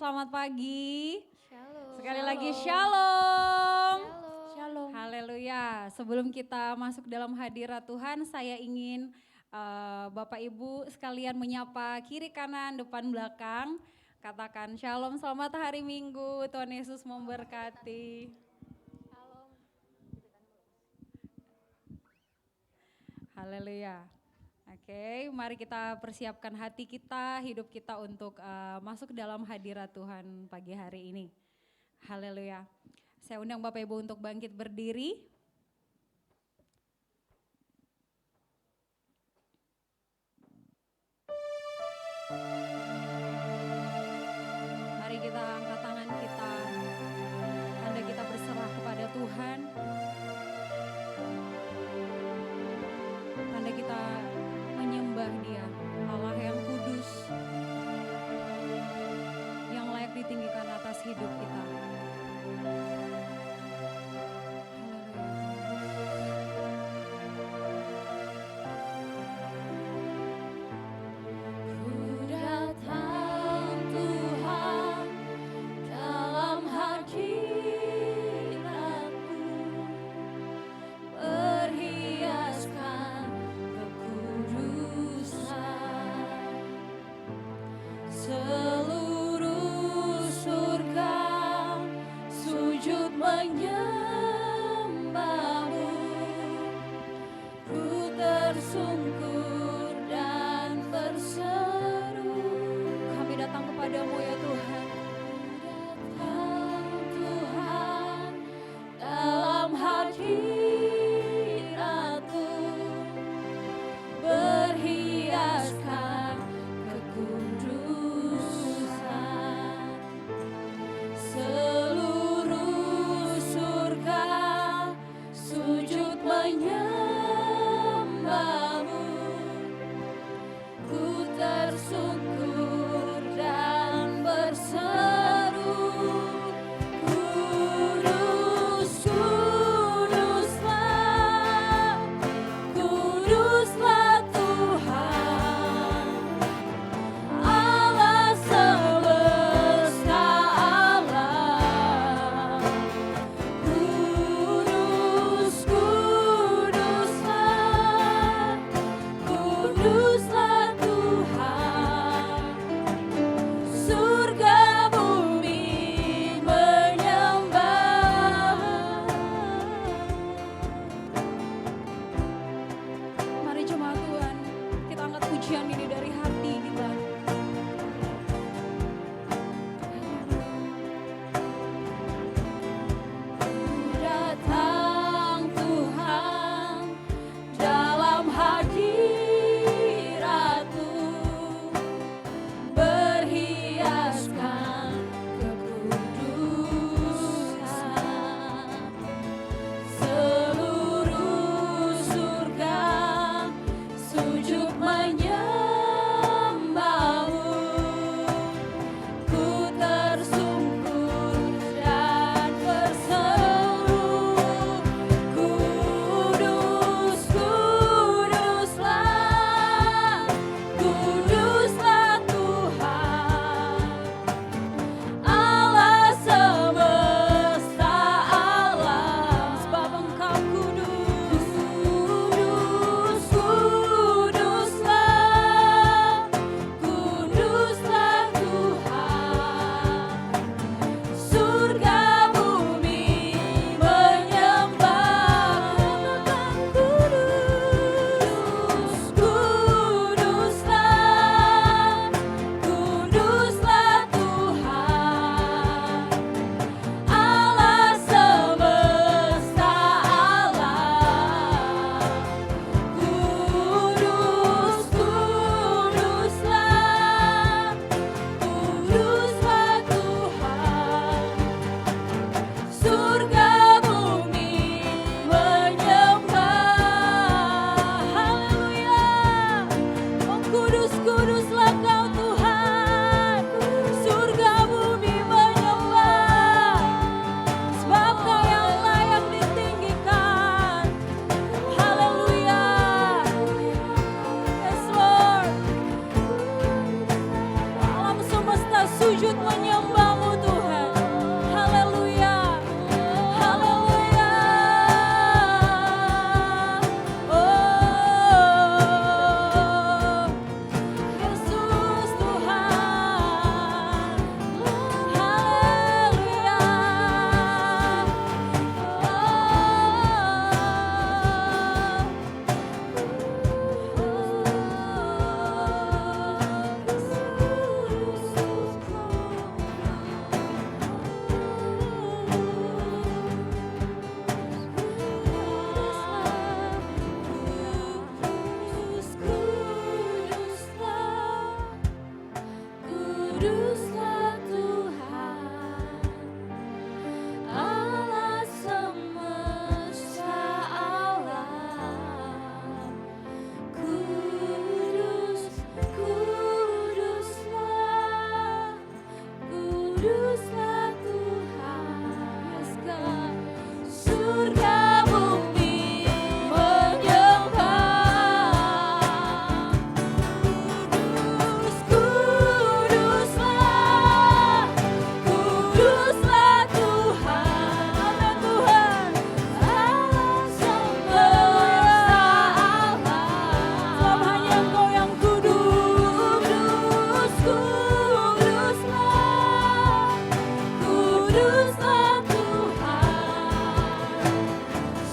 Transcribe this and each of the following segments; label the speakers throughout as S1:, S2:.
S1: selamat pagi.
S2: Shalom.
S1: Sekali lagi shalom.
S2: Shalom.
S1: Haleluya. Sebelum kita masuk dalam hadirat Tuhan, saya ingin Bapak Ibu sekalian menyapa kiri kanan, depan belakang. Katakan shalom, selamat hari Minggu. Tuhan Yesus memberkati. Haleluya. Oke, mari kita persiapkan hati kita, hidup kita untuk masuk dalam hadirat Tuhan pagi hari ini. Haleluya. Saya undang Bapak Ibu untuk bangkit berdiri. Mari kita angkat tangan kita, tanda kita berserah kepada Tuhan. Tanda kita menyembah Dia, Allah yang kudus, yang layak ditinggikan atas hidup kita.
S3: Sujud menyembah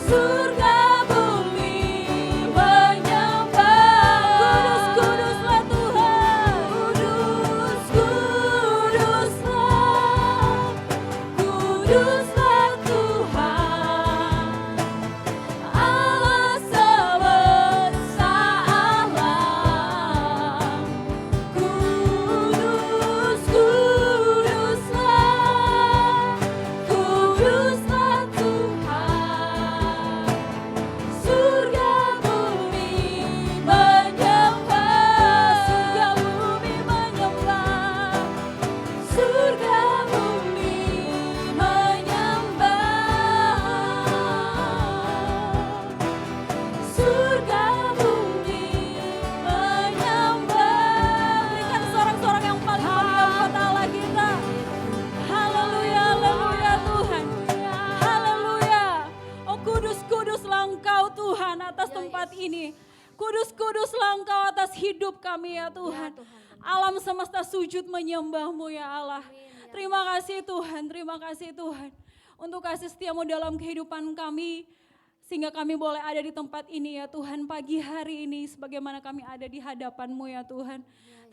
S1: surga bumi menyembah. Kudus, kuduslah Tuhan. Kudus, kuduslah. Kuduslah Tuhan. Allah semesta alam. Kudus, kuduslah. Kuduslah Tuhan. Surga bumi menyembah. Surga bumi menyembah. Surga bumi menyembah. Surga bumi menyembah. Berikan sorak-sorak yang paling meriah buat Allah kita. Haleluya, haleluya Tuhan. Haleluya. Oh kudus, kuduslah Engkau Tuhan atas tempat ini. Kudus, kuduslah Engkau atas hidup kami ya Tuhan. Alam semesta sujud menyembah-Mu ya Allah. Terima kasih Tuhan, terima kasih Tuhan. Untuk kasih setiamu dalam kehidupan kami. Sehingga kami boleh ada di tempat ini ya Tuhan pagi hari ini sebagaimana kami ada di hadapan-Mu ya Tuhan.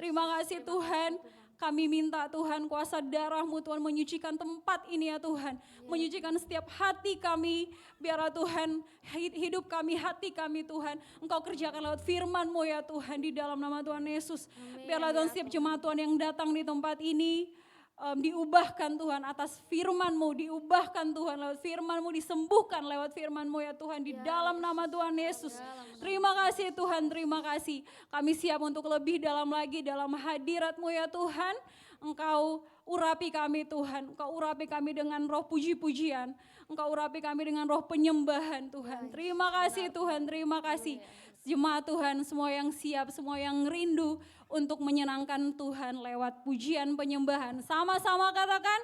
S1: Terima kasih Tuhan. Kami minta Tuhan kuasa darah-Mu Tuhan menyucikan tempat ini ya Tuhan. Menyucikan setiap hati kami. Biarlah Tuhan hidup kami, hati kami Tuhan. Engkau kerjakan lewat firman-Mu ya Tuhan di dalam nama Tuhan Yesus. Biarlah Tuhan setiap jemaat Tuhan yang datang di tempat ini. Diubahkan Tuhan atas firman-Mu, diubahkan Tuhan lewat firman-Mu, disembuhkan lewat firman-Mu ya Tuhan di dalam nama Tuhan Yesus. Terima kasih Tuhan, terima kasih. Kami siap untuk lebih dalam lagi dalam hadirat-Mu ya Tuhan. Engkau urapi kami Tuhan, Engkau urapi kami dengan roh puji-pujian. Engkau urapi kami dengan roh penyembahan Tuhan. Terima kasih Tuhan, terima kasih. Jemaat Tuhan semua yang siap, semua yang rindu untuk menyenangkan Tuhan lewat pujian penyembahan. Sama-sama katakan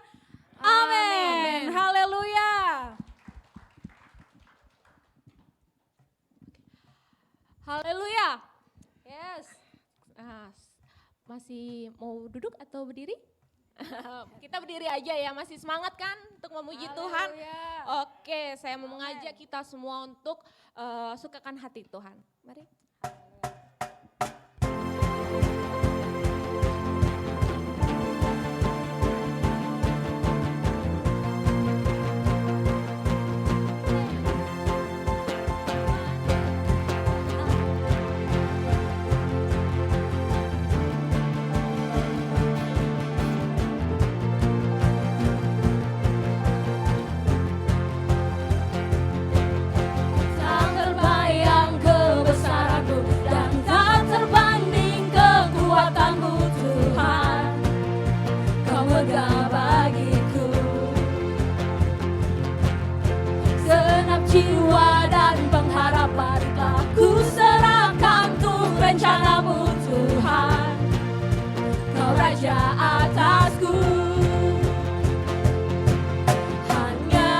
S1: amin. Haleluya. Haleluya. Yes.
S2: Masih mau duduk atau berdiri? Kita berdiri aja ya, masih semangat kan untuk memuji Tuhan? Oke, saya mau mengajak kita semua untuk sukakan hati Tuhan. Mari.
S1: Tak terbayang kebesaran-Mu dan tak terbanding kekuatan-Mu Tuhan. Kau megah bagiku segenap jiwa dan pengharapan telah ku serahkan untuk rencana-Mu Tuhan. Kau Raja atasku. Hanya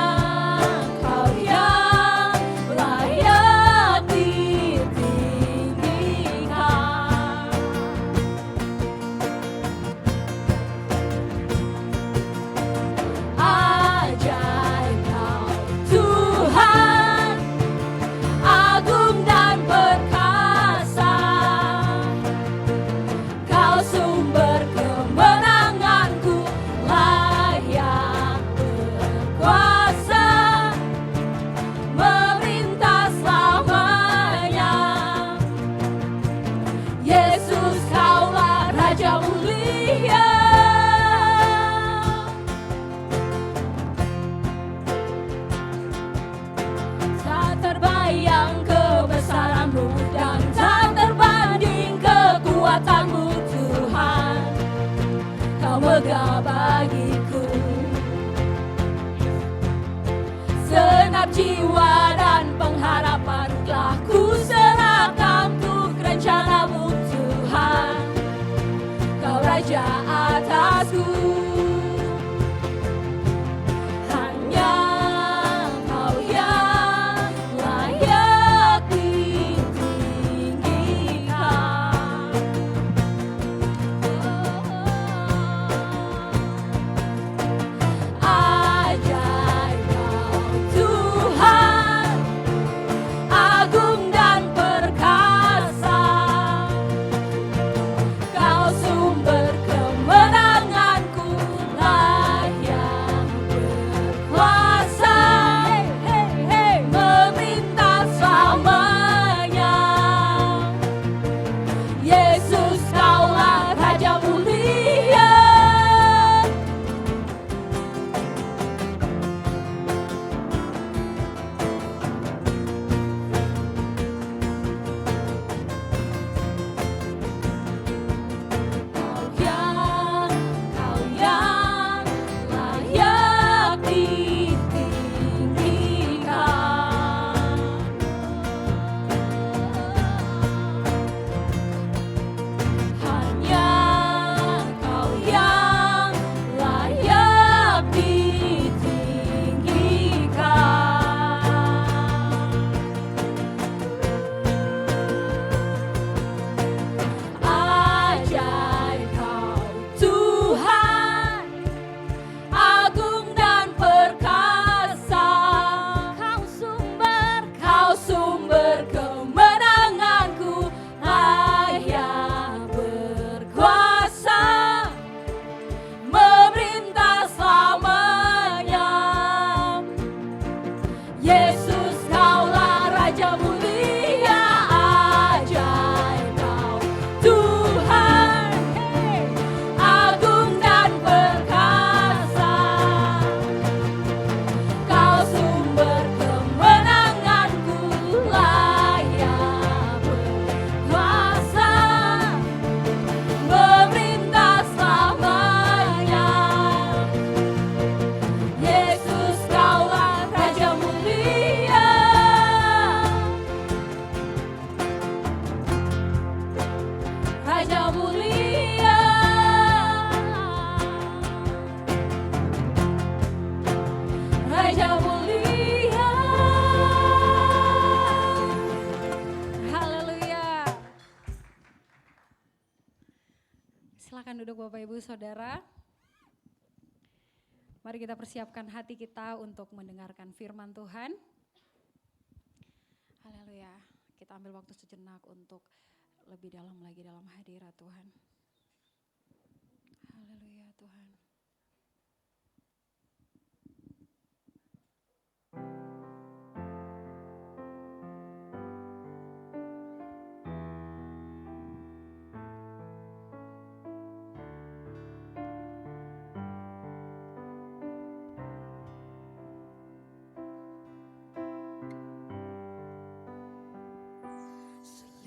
S1: Kau yang layak ditinggikan. Ajaib Kau Tuhan, agung dan perkasa. Kau sumber kemenanganku, layak berkuasa, memerintah selamanya. Yesus Kaulah Raja mulia. Tak terbayang kebesaran-Mu dan tak terbanding kekuatan-Mu Tuhan. Kau megah bagiku segenap jiwa dan pengharapan telah ku serahkan untuk rencana-Mu Tuhan. Kau Raja atasku. Hanya Kau yang layak ditinggikan. Ajaib Kau Tuhan, Silahkan duduk Bapak Ibu Saudara. Mari kita persiapkan hati kita untuk mendengarkan firman Tuhan. Haleluya. Kita ambil waktu sejenak untuk lebih dalam lagi dalam hadirat Tuhan. Haleluya Tuhan.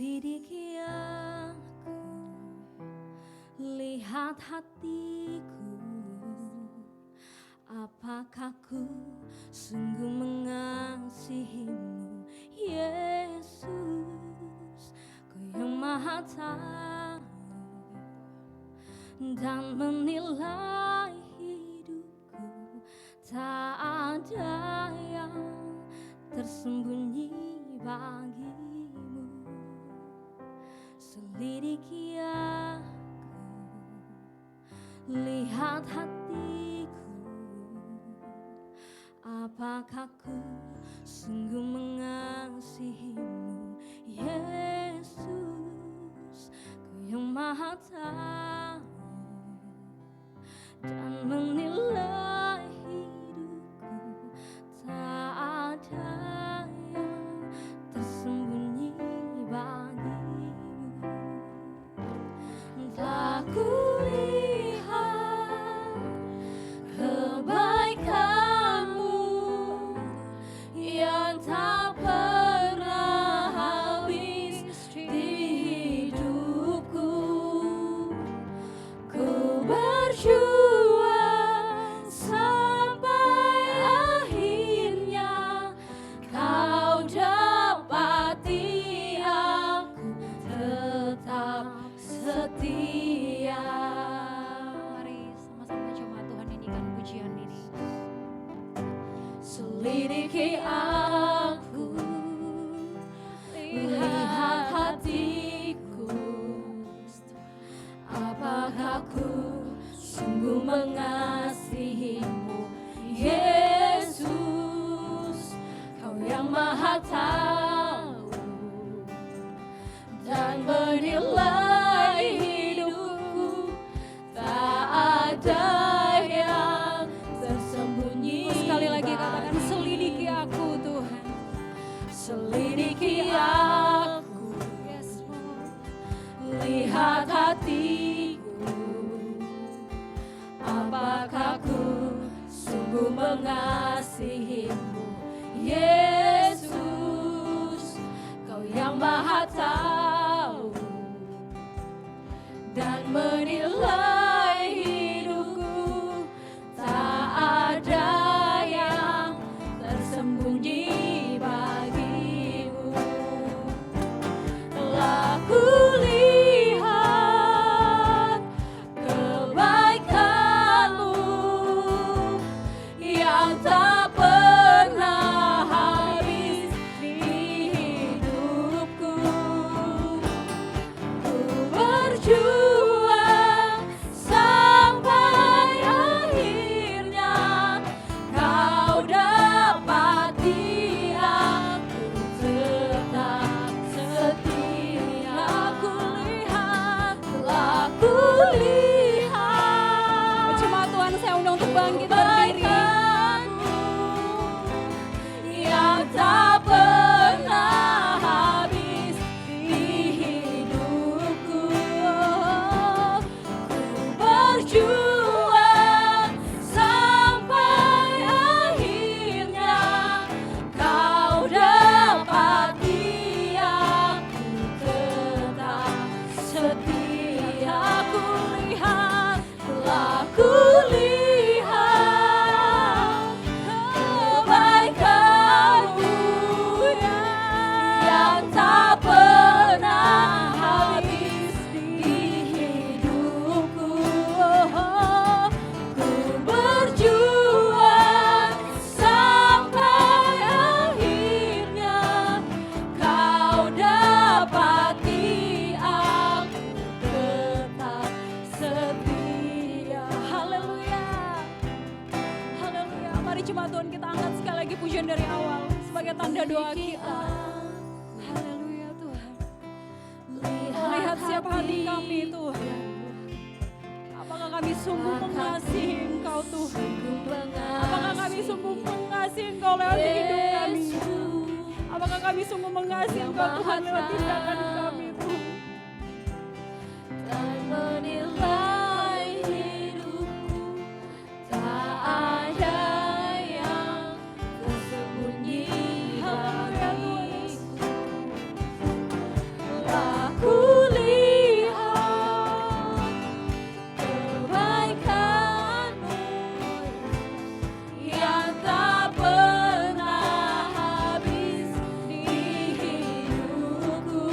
S3: Selidiki aku, lihat hatiku, apakah ku sungguh mengasihimu, Yesus. Kau yang maha tahu dan menilai hidupku, tak ada yang tersembunyi bagimu. Selidiki aku, lihat hatiku, apakah ku sungguh mengasihimu, Yesus. Kau yang maha tahu dan menilai hidupku, tak ada yang tersembunyi bagimu. Tak kulihat kebaikanmu yang tak pernah habis di hidupku. Ku berjuang sampai akhirnya kau dapati aku tetap setia.
S1: Mari sama-sama jemaat Tuhan nyanyikan pujian ini.
S3: Selidiki aku, lihat hatiku, apakah ku sungguh mengasihimu, Yesus. Kau yang maha tahu dan menilai hidupku, tak ada yang tersembunyi.
S1: Sekali lagi katakan selidiki aku Tuhan.
S3: Selidiki aku,
S1: Yes Lord.
S3: lihat hatiku, apakah ku sungguh mengasihimu, Yesus. Kau yang maha tahu dan menilai hidupku, tak ada yang tersembunyi bagimu. Telah kulihat kebaikanmu yang tak pernah habis di hidupku.
S1: puji-pujian dari awal sebagai tanda doa kita. Haleluya Tuhan. Lihat siapa hati kami Tuhan. Apakah kami sungguh mengasihi Engkau Tuhan? Apakah kami sungguh mengasihi Engkau lewat hidup kami? Apakah kami sungguh mengasihi Engkau Tuhan lewat tindakan kami Tuhan?
S3: Dan menilai hidupku, tak ada yang tersembunyi bagiku. Aku lihat kebaikan-Mu yang tak pernah habis di hidupku.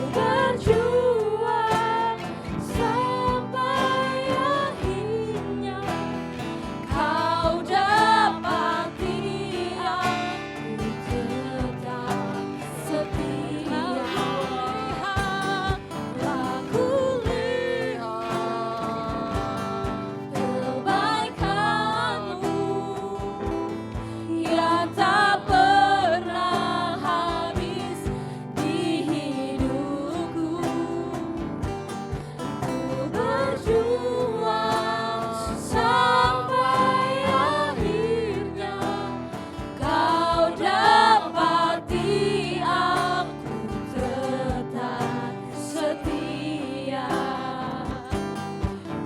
S3: Berjuang sampai akhirnya Kau dapati aku tetap setia. Aku lihat kebaikan-Mu yang tak pernah habis di hidupku. Ku berjuang sampai akhirnya Kau dapati aku tetap setia.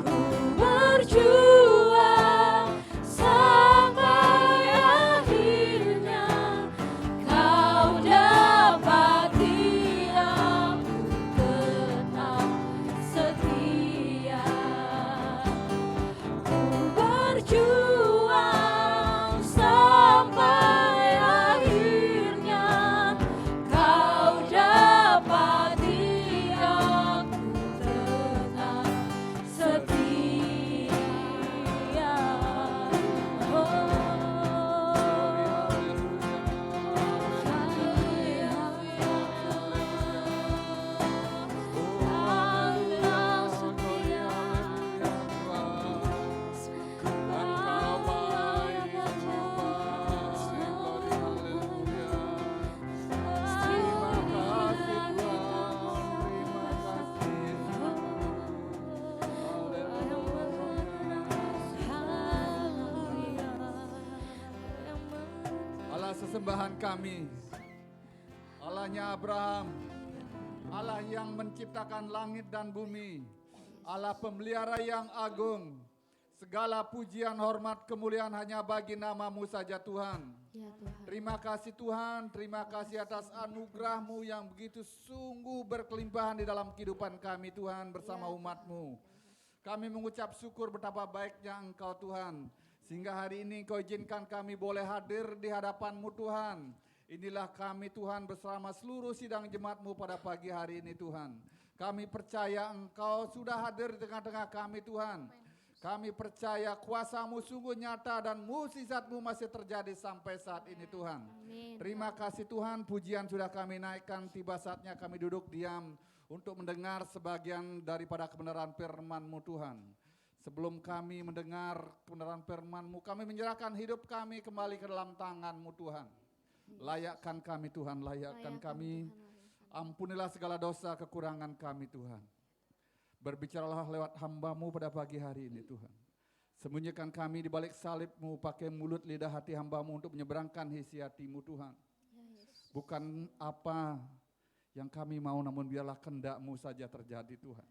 S3: Ku berjuang sampai akhirnya Kau dapati aku tetap setia. Ku berjuang sampai akhirnya Kau dapati aku tetap setia.
S4: Allah sesembahan kami, Allahnya Abraham, Allah yang menciptakan langit dan bumi, Allah pemelihara yang agung. Segala pujian, hormat, kemuliaan hanya bagi nama-Mu saja Tuhan.
S3: Ya Tuhan.
S4: Terima kasih Tuhan, terima kasih atas anugerah-Mu yang begitu sungguh berkelimpahan di dalam kehidupan kami Tuhan bersama umat-Mu. Kami mengucap syukur betapa baiknya Engkau Tuhan. Sehingga hari ini Engkau izinkan kami boleh hadir di hadapan-Mu Tuhan. Inilah kami Tuhan bersama seluruh sidang jemaat-Mu pada pagi hari ini Tuhan. Kami percaya Engkau sudah hadir di tengah-tengah kami Tuhan. Kami percaya kuasa-Mu sungguh nyata dan mukjizat-Mu masih terjadi sampai saat ini Tuhan.
S3: Amin.
S4: Terima kasih Tuhan, pujian sudah kami naikkan, tiba saatnya kami duduk diam untuk mendengar sebagian daripada kebenaran firman-Mu Tuhan. Sebelum kami mendengar kebenaran firman-Mu, kami menyerahkan hidup kami kembali ke dalam tangan-Mu Tuhan. Layakkan kami Tuhan, layakkan kami. Ampunilah segala dosa kekurangan kami Tuhan. Berbicaralah lewat hamba-Mu pada pagi hari ini Tuhan. Sembunyikan kami di balik salib-Mu, pakai mulut lidah hati hamba-Mu untuk menyeberangkan isi hati-Mu Tuhan. Bukan apa yang kami mau, namun biarlah kehendak-Mu saja terjadi Tuhan.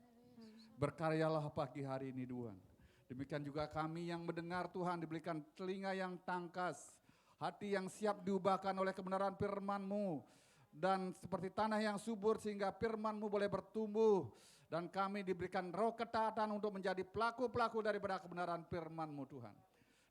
S4: Berkaryalah pagi hari ini Tuhan. Demikian juga kami yang mendengar Tuhan diberikan telinga yang tangkas, hati yang siap diubahkan oleh kebenaran firman-Mu. Dan seperti tanah yang subur sehingga firman-Mu boleh bertumbuh. Dan kami diberikan roh ketaatan untuk menjadi pelaku-pelaku daripada kebenaran firman-Mu Tuhan.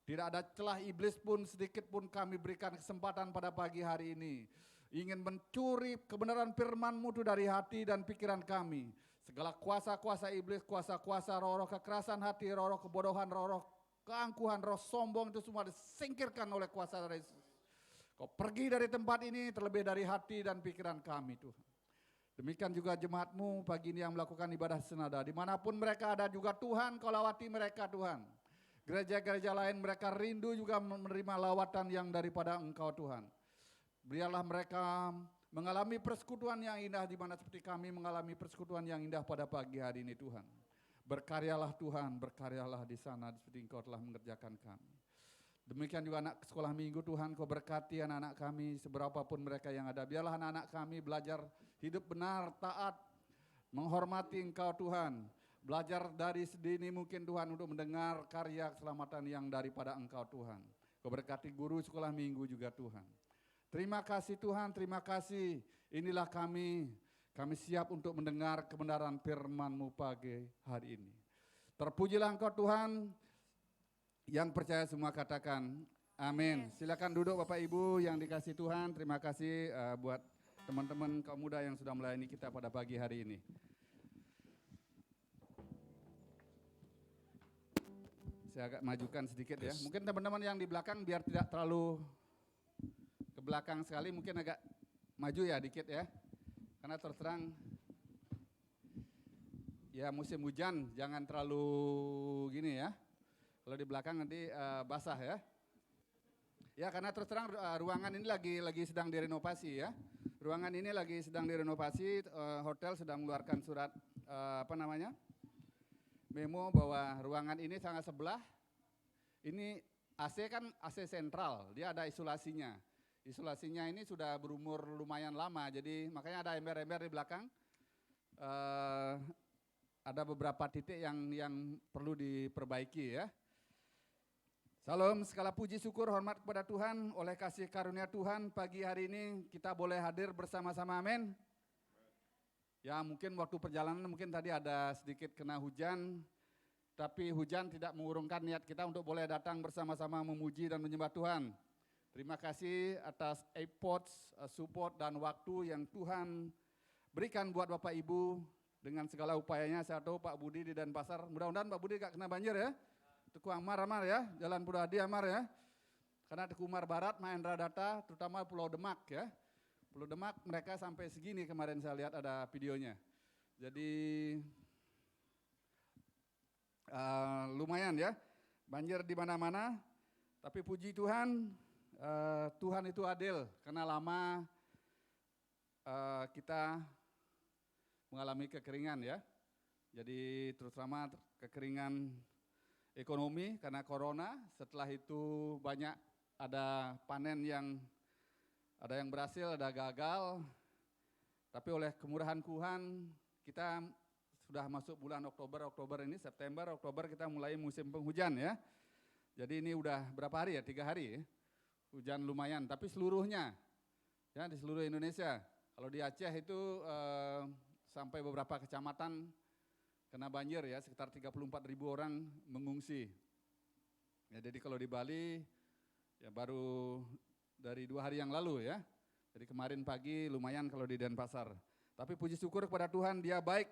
S4: Tidak ada celah iblis pun sedikit pun kami berikan kesempatan pada pagi hari ini. Ingin mencuri kebenaran firman-Mu itu dari hati dan pikiran kami. Segala kuasa-kuasa iblis, kuasa-kuasa roh-roh kekerasan hati, roh-roh kebodohan, roh-roh keangkuhan, roh sombong itu semua disingkirkan oleh kuasa dari Yesus. Kau pergi dari tempat ini terlebih dari hati dan pikiran kami Tuhan. Demikian juga jemaat-Mu pagi ini yang melakukan ibadah senada. Dimanapun mereka ada juga Tuhan, Kau lawati mereka Tuhan. Gereja-gereja lain mereka rindu juga menerima lawatan yang daripada Engkau Tuhan. Biarlah mereka mengalami persekutuan yang indah di mana seperti kami mengalami persekutuan yang indah pada pagi hari ini Tuhan. Berkaryalah Tuhan, berkaryalah di sana seperti Engkau telah mengerjakan kami. Demikian juga anak sekolah minggu Tuhan, Kau berkati anak-anak kami seberapapun mereka yang ada. Biarlah anak-anak kami belajar hidup benar, taat, menghormati Engkau Tuhan. Belajar dari sedini mungkin Tuhan untuk mendengar karya keselamatan yang daripada Engkau Tuhan. Kau berkati guru sekolah minggu juga Tuhan. Terima kasih Tuhan, terima kasih. Inilah kami siap untuk mendengar kebenaran firman-Mu pagi hari ini. Terpujilah Engkau Tuhan, yang percaya semua katakan amin. Silakan duduk Bapak Ibu yang dikasih Tuhan. Terima kasih buat teman-teman kaum muda yang sudah melayani kita pada pagi hari ini. Saya agak majukan sedikit ya. Mungkin teman-teman yang di belakang biar tidak terlalu ke belakang sekali, mungkin agak maju ya dikit ya. Karena terus terang ya musim hujan jangan terlalu gini ya. Kalau di belakang nanti basah ya. Ya karena terus terang ruangan ini lagi sedang direnovasi ya. Ruangan ini lagi sedang direnovasi, hotel sedang mengeluarkan surat memo bahwa ruangan ini sangat sebelah, ini AC kan AC sentral, dia ada isolasinya. Isolasinya ini sudah berumur lumayan lama, jadi makanya ada ember-ember di belakang. Ada beberapa titik yang perlu diperbaiki ya. Salam, segala puji syukur hormat kepada Tuhan, oleh kasih karunia Tuhan pagi hari ini kita boleh hadir bersama-sama, amin. Ya mungkin waktu perjalanan mungkin tadi ada sedikit kena hujan, tapi hujan tidak mengurungkan niat kita untuk boleh datang bersama-sama memuji dan menyembah Tuhan. Terima kasih atas efforts, support dan waktu yang Tuhan berikan buat Bapak Ibu dengan segala upayanya. Saya tahu Pak Budi di Denpasar, mudah-mudahan Pak Budi gak kena banjir ya. Teku Amar ya, Jalan Purwadi Amar ya. Karena Teku Umar Barat, Mahendra Data, terutama Pulau Demak ya. Pulau Demak mereka sampai segini kemarin saya lihat ada videonya. Jadi lumayan ya, banjir di mana-mana. Tapi puji Tuhan, Tuhan itu adil karena lama kita mengalami kekeringan ya. Jadi terutama kekeringan ekonomi karena corona. Setelah itu banyak ada panen yang ada yang berhasil, ada gagal, tapi oleh kemurahan Tuhan kita sudah masuk bulan Oktober ini, September, Oktober kita mulai musim penghujan ya. Jadi ini udah berapa hari ya, 3 hari ya, hujan lumayan, tapi seluruhnya ya di seluruh Indonesia. Kalau di Aceh itu sampai beberapa kecamatan kena banjir ya, sekitar 34.000 orang mengungsi. Ya, jadi kalau di Bali ya baru dari 2 hari yang lalu ya. Jadi kemarin pagi lumayan kalau di Denpasar. Tapi puji syukur kepada Tuhan, Dia baik.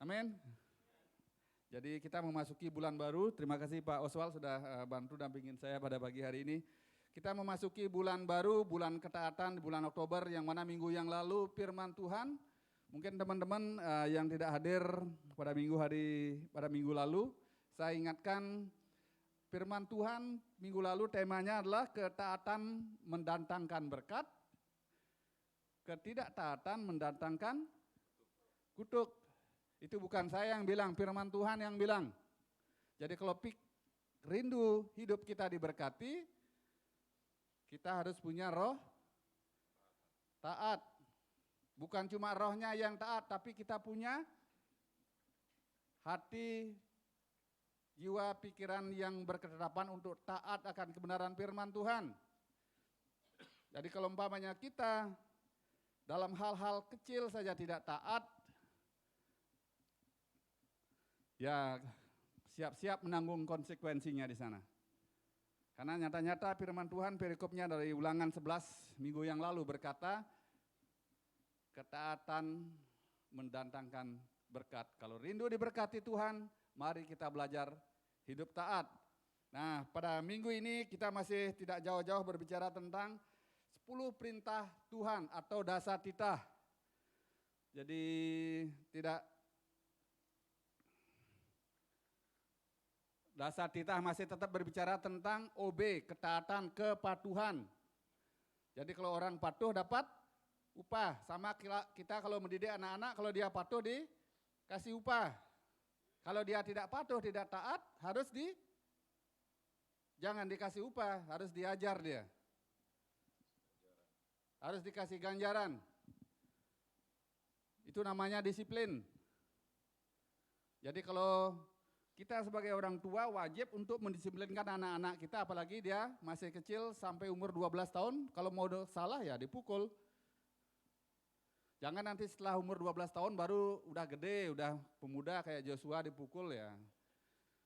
S4: Amin. Jadi kita memasuki bulan baru. Terima kasih Pak Oswald sudah bantu dampingin saya pada pagi hari ini. Kita memasuki bulan baru, bulan ketaatan, bulan Oktober yang mana minggu yang lalu firman Tuhan. Mungkin teman-teman yang tidak hadir pada minggu lalu, saya ingatkan firman Tuhan minggu lalu temanya adalah ketaatan mendatangkan berkat, ketidaktaatan mendatangkan kutuk. Itu bukan saya yang bilang, firman Tuhan yang bilang. Jadi kalau rindu hidup kita diberkati, kita harus punya roh taat. Bukan cuma rohnya yang taat, tapi kita punya hati, jiwa, pikiran yang berketetapan untuk taat akan kebenaran firman Tuhan. Jadi kalau umpamanya kita dalam hal-hal kecil saja tidak taat, ya siap-siap menanggung konsekuensinya di sana. Karena nyata-nyata firman Tuhan perikopnya dari Ulangan 11 minggu yang lalu berkata, ketaatan mendatangkan berkat. Kalau rindu diberkati Tuhan, mari kita belajar hidup taat. Nah, pada minggu ini kita masih tidak jauh-jauh berbicara tentang 10 perintah Tuhan atau dasar titah. Jadi dasar titah masih tetap berbicara tentang OB, ketaatan, kepatuhan. Jadi kalau orang patuh dapat upah, sama kita kalau mendidik anak-anak, kalau dia patuh dikasih upah. Kalau dia tidak patuh, tidak taat, jangan dikasih upah, harus diajar dia. Harus dikasih ganjaran. Itu namanya disiplin. Jadi kalau kita sebagai orang tua wajib untuk mendisiplinkan anak-anak kita, apalagi dia masih kecil sampai umur 12 tahun, kalau mau salah ya dipukul. Jangan nanti setelah umur 12 tahun baru udah gede, udah pemuda kayak Joshua dipukul ya.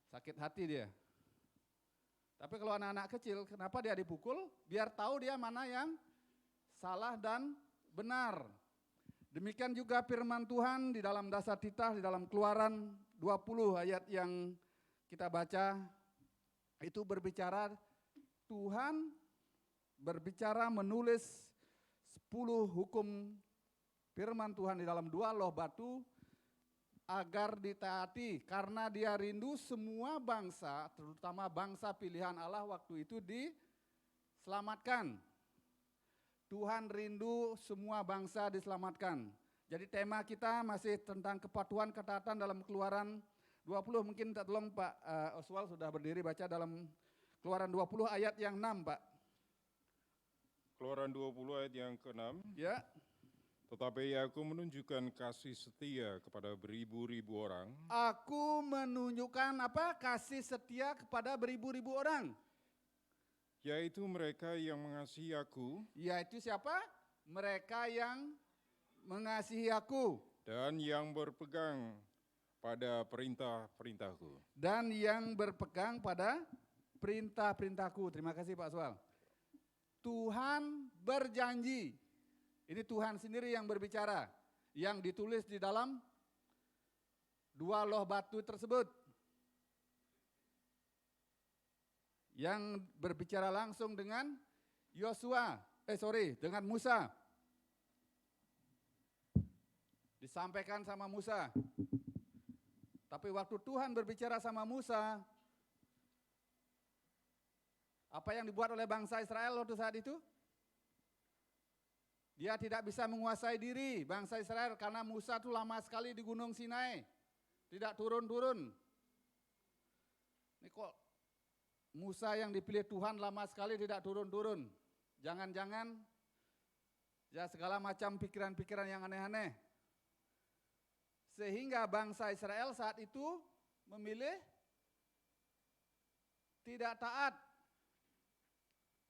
S4: Sakit hati dia. Tapi kalau anak-anak kecil, kenapa dia dipukul? Biar tahu dia mana yang salah dan benar. Demikian juga firman Tuhan di dalam dasar titah, di dalam Keluaran 20 ayat yang kita baca, itu berbicara, Tuhan berbicara menulis 10 hukum firman Tuhan di dalam 2 loh batu agar ditaati, karena dia rindu semua bangsa, terutama bangsa pilihan Allah waktu itu diselamatkan. Tuhan rindu semua bangsa diselamatkan. Jadi tema kita masih tentang kepatuhan ketaatan dalam Keluaran 20. Mungkin tolong Pak Oswald sudah berdiri baca dalam Keluaran 20 ayat yang 6 Pak.
S5: Keluaran 20 ayat yang ke-6.
S4: Ya.
S5: Tetapi aku menunjukkan kasih setia kepada beribu-ribu orang.
S4: Aku menunjukkan apa? Kasih setia kepada beribu-ribu orang.
S5: Yaitu mereka yang mengasihi aku.
S4: Yaitu siapa? Mereka yang mengasihi aku.
S5: Dan yang berpegang pada perintah-perintahku.
S4: Dan yang berpegang pada perintah-perintahku. Terima kasih Pak Swal. Tuhan berjanji. Ini Tuhan sendiri yang berbicara. Yang ditulis di dalam 2 loh batu tersebut. Yang berbicara langsung dengan dengan Musa. Disampaikan sama Musa. Tapi waktu Tuhan berbicara sama Musa, apa yang dibuat oleh bangsa Israel waktu saat itu? Dia tidak bisa menguasai diri bangsa Israel karena Musa itu lama sekali di Gunung Sinai. Tidak turun-turun. Ini kok Musa yang dipilih Tuhan lama sekali tidak turun-turun. Jangan-jangan ya segala macam pikiran-pikiran yang aneh-aneh. Sehingga bangsa Israel saat itu memilih tidak taat.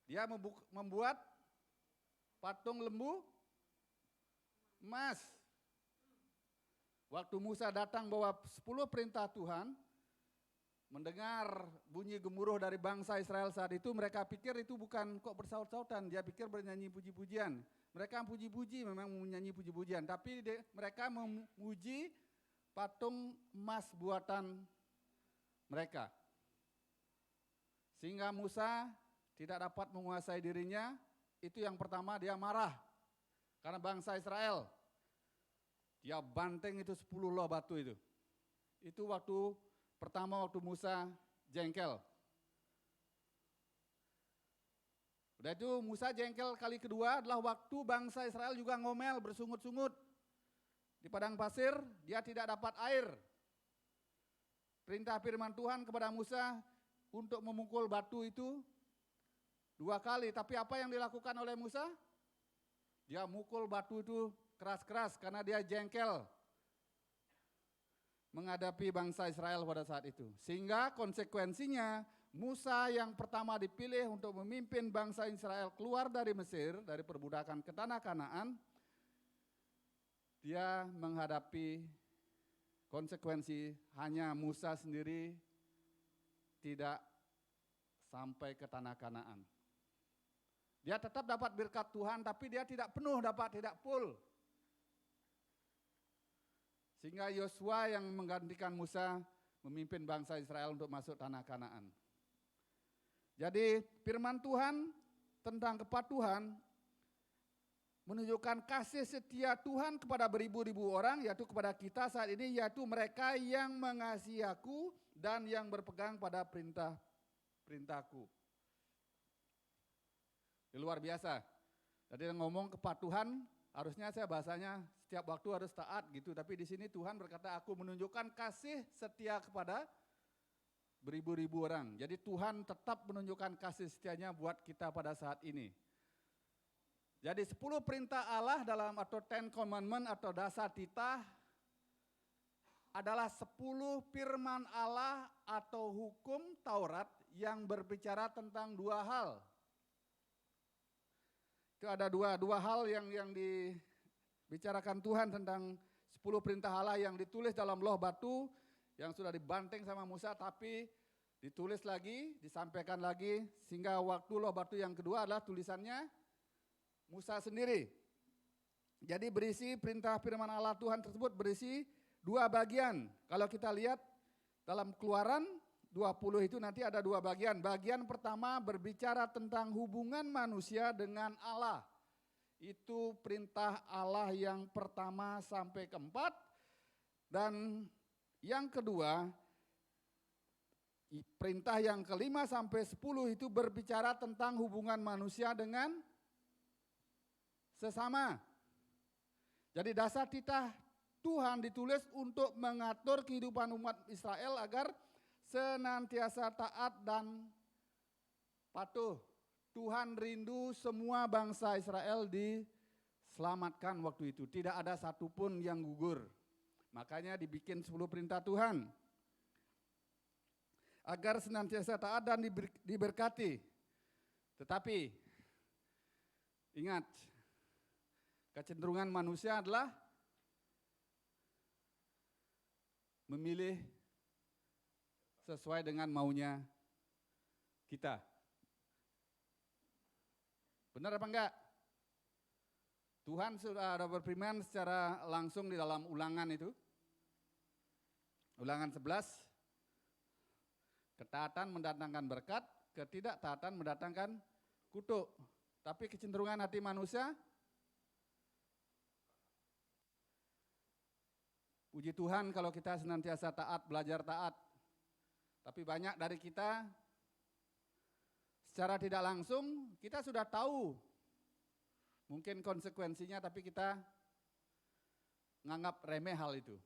S4: Dia membuat patung lembu emas. Waktu Musa datang bawa 10 perintah Tuhan, mendengar bunyi gemuruh dari bangsa Israel saat itu, mereka pikir itu bukan kok bersaut-sautan, dia pikir bernyanyi puji-pujian. Mereka puji-puji, memang menyanyi puji-pujian, tapi mereka memuji patung emas buatan mereka. Sehingga Musa tidak dapat menguasai dirinya. Itu yang pertama, dia marah karena bangsa Israel. Dia banteng itu 10 loh batu itu. Itu waktu pertama, waktu Musa jengkel. Udah itu Musa jengkel kali kedua adalah waktu bangsa Israel juga ngomel, bersungut-sungut. Di padang pasir dia tidak dapat air. Perintah firman Tuhan kepada Musa untuk memukul batu itu 2 kali, tapi apa yang dilakukan oleh Musa? Dia mukul batu itu keras-keras karena dia jengkel menghadapi bangsa Israel pada saat itu. Sehingga konsekuensinya Musa yang pertama dipilih untuk memimpin bangsa Israel keluar dari Mesir, dari perbudakan ke tanah Kanaan, dia menghadapi konsekuensi hanya Musa sendiri tidak sampai ke tanah Kanaan. Dia tetap dapat berkat Tuhan, tapi dia tidak penuh, tidak full. Sehingga Yosua yang menggantikan Musa memimpin bangsa Israel untuk masuk tanah Kanaan. Jadi firman Tuhan tentang kepatuhan menunjukkan kasih setia Tuhan kepada beribu-ribu orang, yaitu kepada kita saat ini, yaitu mereka yang mengasihi aku, dan yang berpegang pada perintah-perintahku. Luar biasa. Jadi ngomong kepatuhan, harusnya saya bahasanya setiap waktu harus taat gitu. Tapi di sini Tuhan berkata, aku menunjukkan kasih setia kepada beribu-ribu orang. Jadi Tuhan tetap menunjukkan kasih setianya buat kita pada saat ini. Jadi 10 perintah Allah dalam atau 10 commandment atau dasar titah adalah 10 firman Allah atau hukum Taurat yang berbicara tentang dua hal. Itu ada dua hal yang dibicarakan Tuhan tentang 10 perintah Allah yang ditulis dalam loh batu yang sudah dibanting sama Musa, tapi ditulis lagi, disampaikan lagi, sehingga waktu loh batu yang kedua adalah tulisannya Musa sendiri. Jadi berisi perintah firman Allah Tuhan tersebut berisi dua bagian. Kalau kita lihat dalam Keluaran 20 itu nanti ada dua bagian. Bagian pertama berbicara tentang hubungan manusia dengan Allah. Itu perintah Allah yang pertama sampai keempat. Dan yang kedua, perintah yang kelima sampai 10 itu berbicara tentang hubungan manusia dengan sesama. Jadi dasar titah Tuhan ditulis untuk mengatur kehidupan umat Israel agar senantiasa taat dan patuh. Tuhan rindu semua bangsa Israel diselamatkan waktu itu. Tidak ada satupun yang gugur. Makanya dibikin 10 perintah Tuhan. Agar senantiasa taat dan diberkati. Tetapi ingat, kecenderungan manusia adalah memilih sesuai dengan maunya kita. Benar apa enggak? Tuhan sudah ada berfirman secara langsung di dalam Ulangan itu. Ulangan 11. Ketaatan mendatangkan berkat, ketidaktaatan mendatangkan kutuk. Tapi kecenderungan hati manusia, puji Tuhan kalau kita senantiasa taat, belajar taat. Tapi banyak dari kita secara tidak langsung kita sudah tahu mungkin konsekuensinya, tapi kita nganggap remeh hal itu.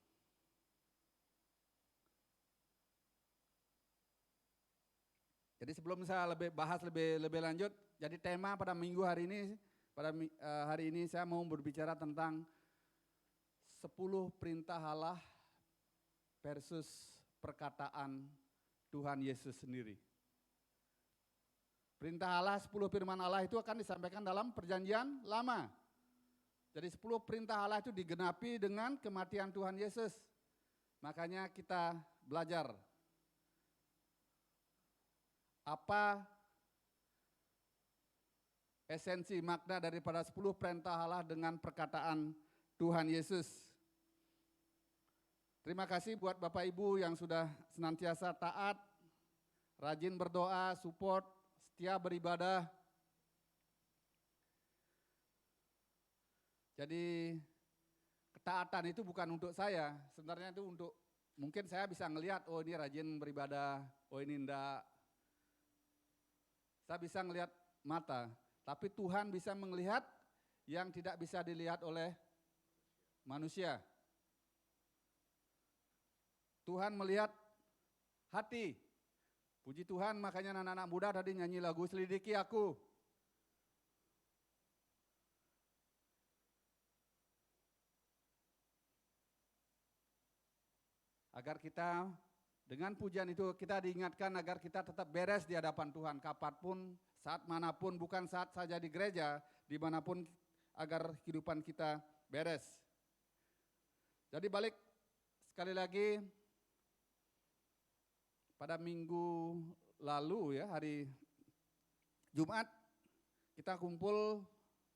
S4: Jadi sebelum saya bahas lebih lanjut, jadi tema pada minggu hari ini, hari ini saya mau berbicara tentang 10 perintah Allah versus perkataan Tuhan Yesus sendiri. Perintah Allah, 10 firman Allah itu akan disampaikan dalam perjanjian lama. Jadi 10 perintah Allah itu digenapi dengan kematian Tuhan Yesus. Makanya kita belajar apa esensi makna daripada 10 perintah Allah dengan perkataan Tuhan Yesus. Terima kasih buat Bapak Ibu yang sudah senantiasa taat, rajin berdoa, support, setia beribadah. Jadi ketaatan itu bukan untuk saya, sebenarnya itu untuk, mungkin saya bisa ngelihat, oh ini rajin beribadah, oh ini enggak. Saya bisa ngelihat mata, tapi Tuhan bisa melihat yang tidak bisa dilihat oleh manusia. Tuhan melihat hati. Puji Tuhan, makanya anak-anak muda tadi nyanyi lagu Selidiki Aku. Agar kita dengan pujian itu kita diingatkan agar kita tetap beres di hadapan Tuhan kapanpun, saat manapun, bukan saat saja di gereja, dimanapun, agar kehidupan kita beres. Jadi balik sekali lagi, pada minggu lalu ya, hari Jumat, kita kumpul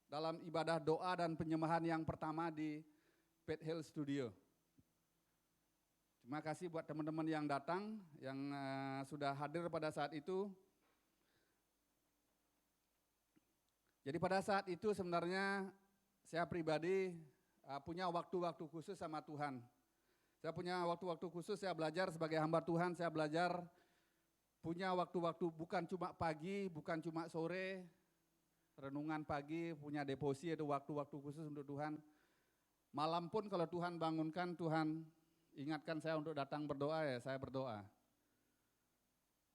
S4: dalam ibadah doa dan penyembahan yang pertama di Faith Hill Studio. Terima kasih buat teman-teman yang datang, yang sudah hadir pada saat itu. Jadi pada saat itu sebenarnya saya pribadi punya waktu-waktu khusus sama Tuhan. Saya punya waktu-waktu khusus, saya belajar sebagai hamba Tuhan, saya belajar punya waktu-waktu bukan cuma pagi, bukan cuma sore, renungan pagi, punya devosi, ada waktu-waktu khusus untuk Tuhan. Malam pun kalau Tuhan bangunkan, Tuhan ingatkan saya untuk datang berdoa, ya saya berdoa.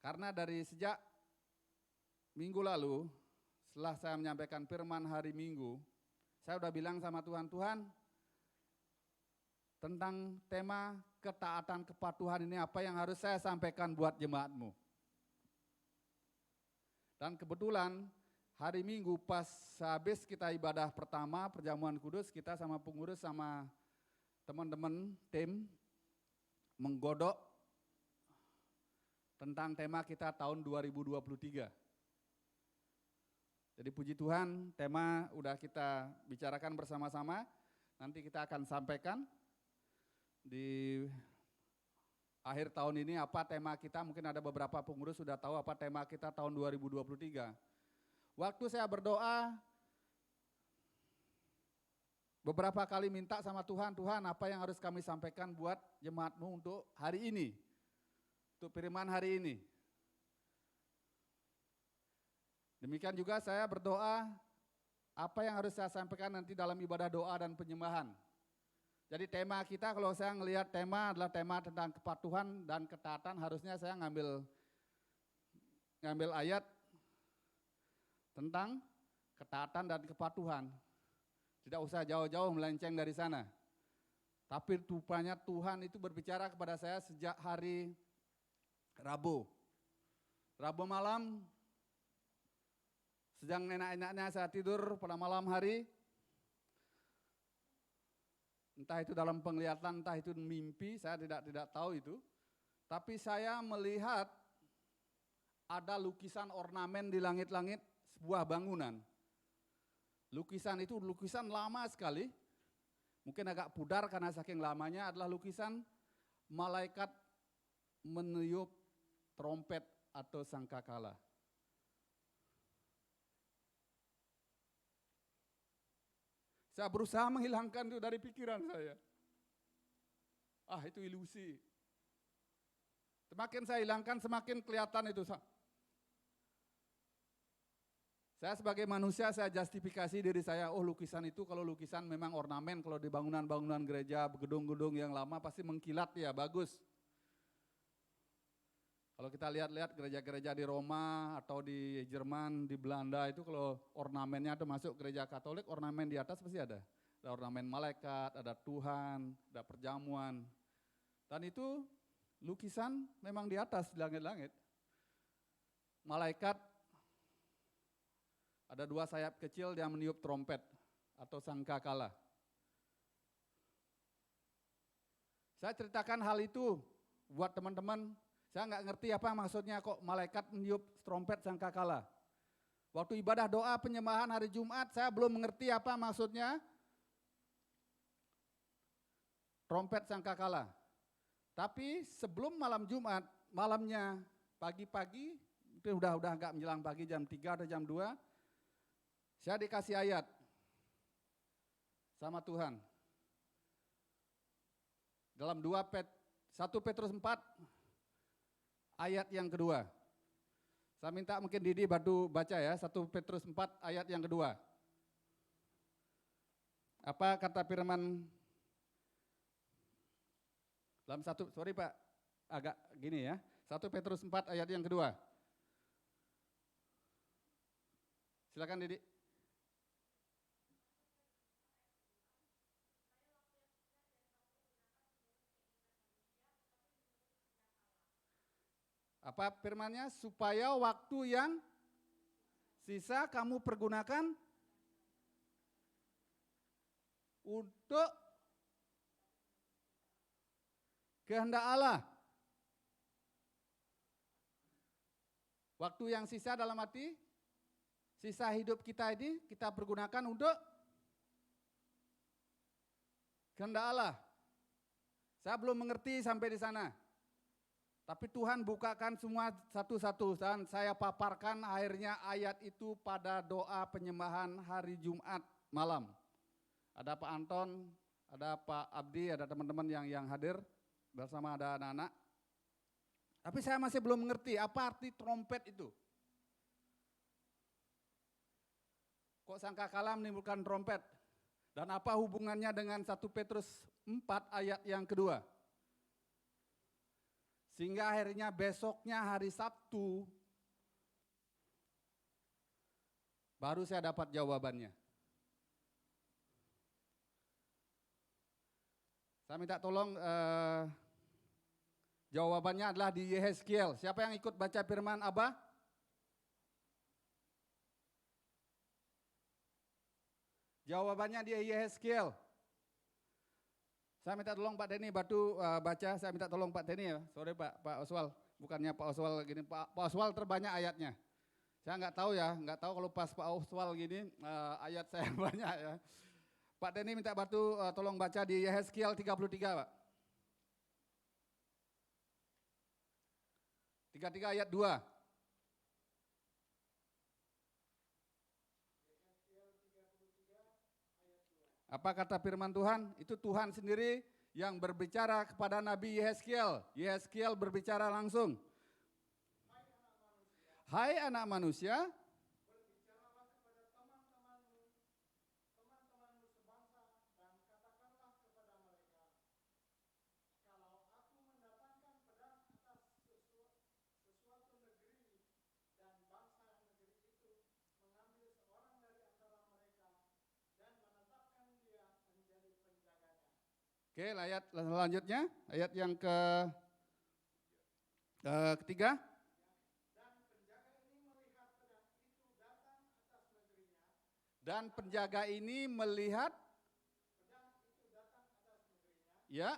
S4: Karena dari sejak minggu lalu, setelah saya menyampaikan firman hari Minggu, saya udah bilang sama Tuhan, Tuhan, tentang tema ketaatan kepatuhan ini apa yang harus saya sampaikan buat jemaatmu. Dan kebetulan hari Minggu pas habis kita ibadah pertama perjamuan kudus, kita sama pengurus sama teman-teman tim menggodok tentang tema kita tahun 2023. Jadi puji Tuhan, tema udah kita bicarakan bersama-sama, nanti kita akan sampaikan di akhir tahun ini apa tema kita, mungkin ada beberapa pengurus sudah tahu apa tema kita tahun 2023. Waktu saya berdoa, beberapa kali minta sama Tuhan, Tuhan apa yang harus kami sampaikan buat jemaatmu untuk hari ini, untuk firman hari ini. Demikian juga saya berdoa, apa yang harus saya sampaikan nanti dalam ibadah doa dan penyembahan. Jadi tema kita, kalau saya ngelihat tema adalah tema tentang kepatuhan dan ketaatan, harusnya saya ngambil ayat tentang ketaatan dan kepatuhan. Tidak usah jauh-jauh melenceng dari sana. Tapi rupanya Tuhan itu berbicara kepada saya sejak hari Rabu. Rabu malam, sedang enak-enaknya saya tidur pada malam hari, entah itu dalam penglihatan, entah itu mimpi, saya tidak tahu itu. Tapi saya melihat ada lukisan ornamen di langit-langit sebuah bangunan. Lukisan itu lukisan lama sekali, mungkin agak pudar karena saking lamanya, adalah lukisan malaikat meniup trompet atau sangkakala. Saya berusaha menghilangkan itu dari pikiran saya. Itu ilusi. Semakin saya hilangkan, semakin kelihatan itu. Saya sebagai manusia, saya justifikasi diri saya, lukisan itu kalau lukisan memang ornamen, kalau di bangunan-bangunan gereja, gedung-gedung yang lama pasti mengkilat ya, bagus. Kalau kita lihat-lihat gereja-gereja di Roma atau di Jerman, di Belanda itu kalau ornamennya itu masuk gereja Katolik, ornamen di atas pasti ada. Ada ornamen malaikat, ada Tuhan, ada perjamuan. Dan itu lukisan memang di atas, di langit-langit. Malaikat, ada 2 sayap kecil yang meniup trompet atau sangkakala. Saya ceritakan hal itu buat teman-teman. Saya nggak ngerti apa maksudnya kok malaikat meniup trompet sangkakala. Waktu ibadah doa penyembahan hari Jumat, saya belum mengerti apa maksudnya trompet sangkakala. Tapi sebelum malam Jumat, malamnya pagi-pagi, itu udah agak menjelang pagi jam 3 atau jam 2, saya dikasih ayat sama Tuhan. Dalam 1 Petrus 4, ayat yang kedua. Saya minta mungkin Didi bantu baca ya, 1 Petrus 4 ayat yang kedua. Apa kata firman dalam sorry Pak, agak gini ya. 1 Petrus 4 ayat yang kedua. Silakan Didi. Apa firmannya? Supaya waktu yang sisa kamu pergunakan untuk kehendak Allah. Waktu yang sisa dalam arti, sisa hidup kita ini kita pergunakan untuk kehendak Allah. Saya belum mengerti sampai di sana. Tapi Tuhan bukakan semua satu-satu dan saya paparkan akhirnya ayat itu pada doa penyembahan hari Jumat malam. Ada Pak Anton, ada Pak Abdi, ada teman-teman yang hadir. bersama ada anak-anak. Tapi saya masih belum mengerti apa arti trompet itu. Kok sangkakala menimbulkan trompet? Dan apa hubungannya dengan 1 Petrus 4 ayat yang kedua? Sehingga akhirnya besoknya hari Sabtu, baru saya dapat jawabannya. Saya minta tolong, jawabannya adalah di Yehezkiel. Siapa yang ikut baca firman Abah? Jawabannya di Yehezkiel. Saya minta tolong Pak Denny Batu baca, saya minta tolong Pak Denny ya. Sorry Pak Oswal, bukannya Pak Oswal gini, Pak Oswal terbanyak ayatnya. Saya nggak tahu ya, nggak tahu kalau pas Pak Oswal gini ayat saya banyak ya. Pak Denny minta Batu tolong baca di Yehezkiel 33 Pak. 33 ayat 2. Apa kata firman Tuhan? Itu Tuhan sendiri yang berbicara kepada Nabi Yehezkiel. Yehezkiel berbicara langsung. Hai anak manusia, oke, ayat selanjutnya, ayat yang ketiga. Dan penjaga ini melihat, ya,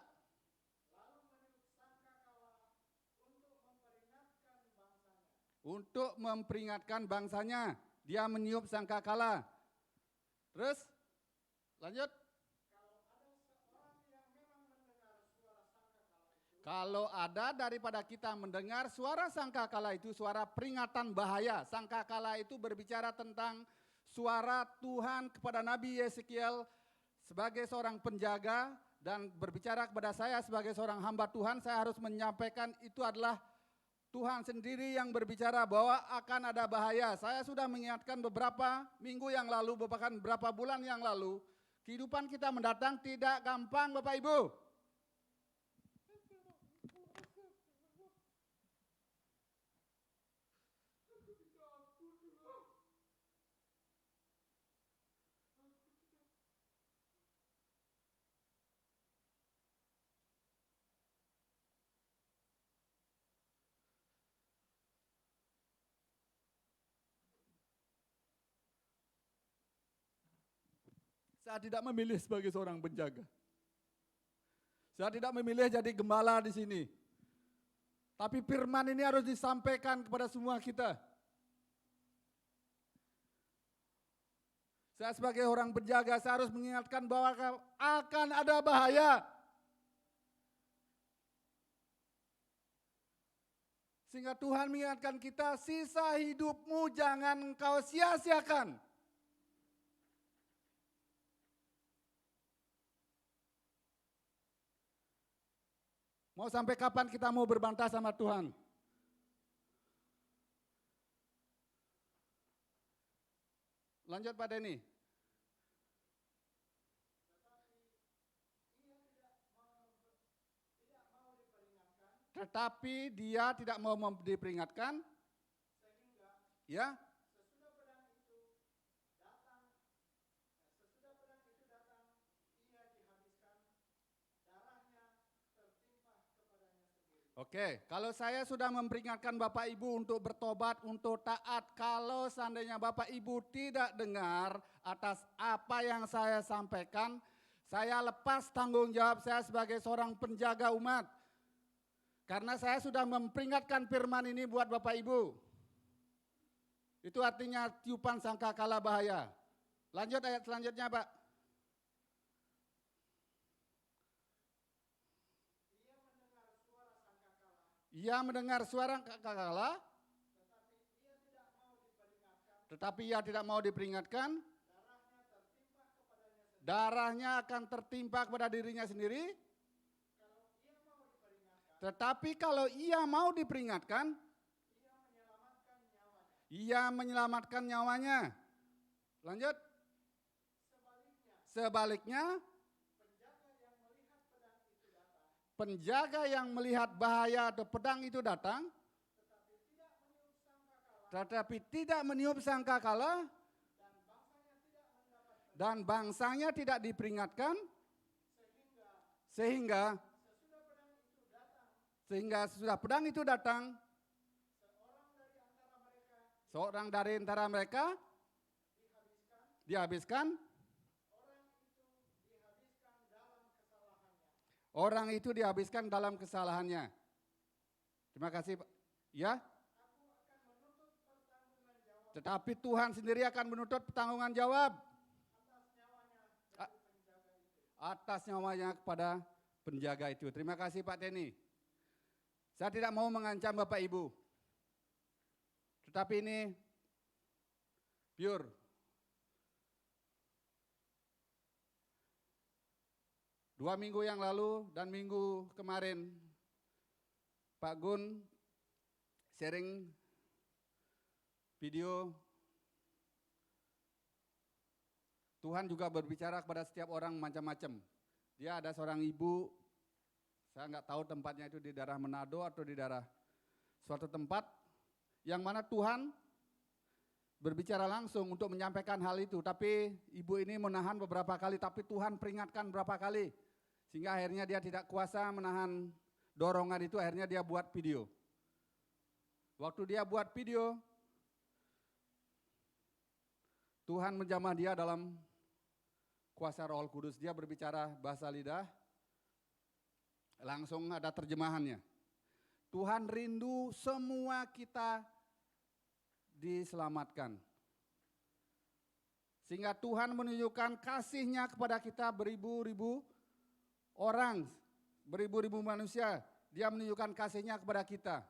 S4: untuk memperingatkan bangsanya. Dia meniup sangkakala. Terus, lanjut. Kalau ada daripada kita mendengar suara sangkakala itu suara peringatan bahaya. Sangkakala itu berbicara tentang suara Tuhan kepada Nabi Yehezkiel sebagai seorang penjaga dan berbicara kepada saya sebagai seorang hamba Tuhan. Saya harus menyampaikan itu adalah Tuhan sendiri yang berbicara bahwa akan ada bahaya. Saya sudah mengingatkan beberapa minggu yang lalu, bahkan beberapa bulan yang lalu. Kehidupan kita mendatang tidak gampang Bapak Ibu. Saya tidak memilih sebagai seorang penjaga. Saya tidak memilih jadi gembala di sini. Tapi firman ini harus disampaikan kepada semua kita. Saya sebagai orang penjaga, saya harus mengingatkan bahwa akan ada bahaya. Sehingga Tuhan mengingatkan kita, sisa hidupmu jangan engkau sia-siakan. Mau sampai kapan kita mau berbantah sama Tuhan? Lanjut Pak Denny. Tetapi dia tidak mau diperingatkan. Ya. Oke, kalau saya sudah memperingatkan Bapak Ibu untuk bertobat, untuk taat, kalau seandainya Bapak Ibu tidak dengar atas apa yang saya sampaikan, saya lepas tanggung jawab saya sebagai seorang penjaga umat. Karena saya sudah memperingatkan firman ini buat Bapak Ibu. Itu artinya tiupan sangkakala bahaya. Lanjut ayat selanjutnya Pak. Ia mendengar suara sangkakala, tetapi ia tidak mau diperingatkan. Darahnya akan tertimpa kepada dirinya sendiri. Tetapi kalau ia mau diperingatkan, ia menyelamatkan nyawanya. Lanjut. Sebaliknya, penjaga yang melihat bahaya atau pedang itu datang, tetapi tidak meniup sangkakala, dan bangsanya tidak diperingatkan, sehingga sesudah pedang itu datang, seorang dari antara mereka dihabiskan, orang itu dihabiskan dalam kesalahannya. Terima kasih, Pak. Ya. Tetapi Tuhan sendiri akan menuntut pertanggungan jawab atas nyawanya kepada penjaga itu. Terima kasih Pak Teni. Saya tidak mau mengancam Bapak Ibu. Tetapi ini pure. Dua minggu yang lalu dan minggu kemarin, Pak Gun sharing video. Tuhan juga berbicara kepada setiap orang macam-macam. Dia ada seorang ibu, saya nggak tahu tempatnya itu di daerah Manado atau di daerah suatu tempat, yang mana Tuhan berbicara langsung untuk menyampaikan hal itu. Tapi ibu ini menahan beberapa kali, tapi Tuhan peringatkan berapa kali. Sehingga akhirnya dia tidak kuasa menahan dorongan itu, akhirnya dia buat video. Waktu dia buat video, Tuhan menjamah dia dalam kuasa Roh Kudus. Dia berbicara bahasa lidah, langsung ada terjemahannya. Tuhan rindu semua kita diselamatkan. Sehingga Tuhan menunjukkan kasih-Nya kepada kita beribu-ribu orang, beribu-ribu manusia. Dia menunjukkan kasih-Nya kepada kita.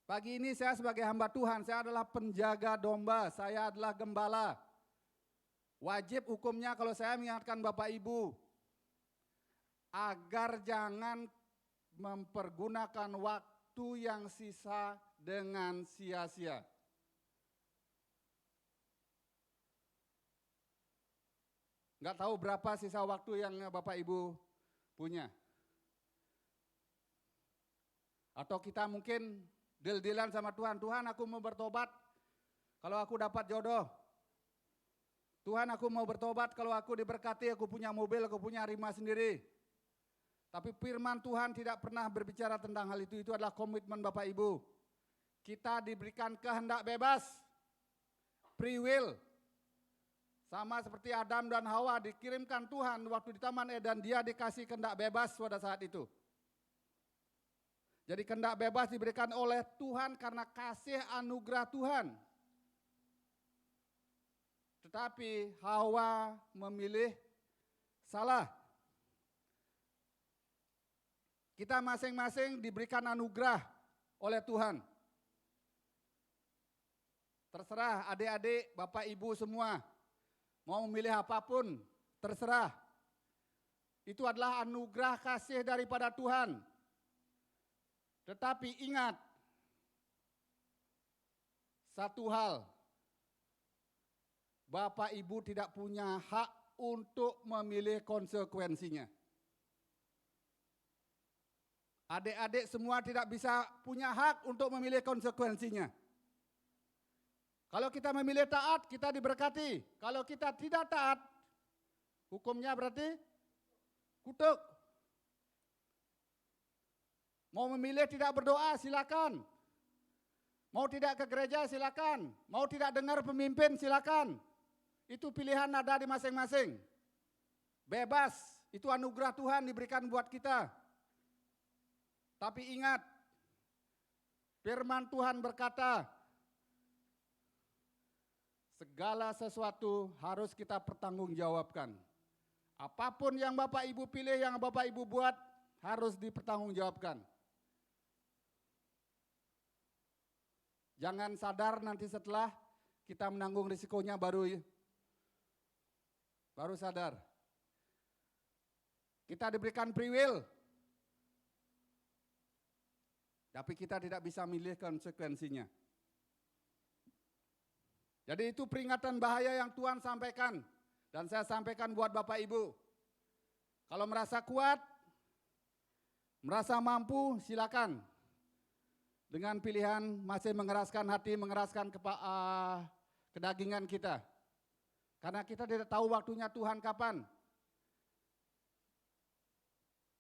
S4: Pagi ini saya sebagai hamba Tuhan, saya adalah penjaga domba, saya adalah gembala. Wajib hukumnya kalau saya mengingatkan Bapak Ibu, agar jangan mempergunakan waktu yang sisa dengan sia-sia. Nggak tahu berapa sisa waktu yang Bapak Ibu punya. Atau kita mungkin deal-dealan sama Tuhan, Tuhan aku mau bertobat kalau aku dapat jodoh. Tuhan aku mau bertobat kalau aku diberkati, aku punya mobil, aku punya rumah sendiri. Tapi firman Tuhan tidak pernah berbicara tentang hal itu adalah komitmen Bapak Ibu. Kita diberikan kehendak bebas, free will. Sama seperti Adam dan Hawa dikirimkan Tuhan waktu di Taman Eden, dia dikasih kehendak bebas pada saat itu. Jadi kehendak bebas diberikan oleh Tuhan karena kasih anugerah Tuhan. Tetapi Hawa memilih salah. Kita masing-masing diberikan anugerah oleh Tuhan. Terserah adik-adik, Bapak Ibu semua. Mau memilih apapun, terserah. Itu adalah anugerah kasih daripada Tuhan. Tetapi ingat, satu hal, Bapak Ibu tidak punya hak untuk memilih konsekuensinya. Adik-adik semua tidak bisa punya hak untuk memilih konsekuensinya. Kalau kita memilih taat, kita diberkati. Kalau kita tidak taat, hukumnya berarti kutuk. Mau memilih tidak berdoa, silakan. Mau tidak ke gereja, silakan. Mau tidak dengar pemimpin, silakan. Itu pilihan ada di masing-masing. Bebas, itu anugerah Tuhan diberikan buat kita. Tapi ingat, firman Tuhan berkata, segala sesuatu harus kita pertanggungjawabkan. Apapun yang Bapak Ibu pilih, yang Bapak Ibu buat, harus dipertanggungjawabkan. Jangan sadar nanti setelah kita menanggung risikonya baru sadar. Kita diberikan free will. Tapi kita tidak bisa milih konsekuensinya. Jadi itu peringatan bahaya yang Tuhan sampaikan. Dan saya sampaikan buat Bapak Ibu. Kalau merasa kuat, merasa mampu, silakan. Dengan pilihan masih mengeraskan hati, mengeraskan kedagingan kita. Karena kita tidak tahu waktunya Tuhan kapan.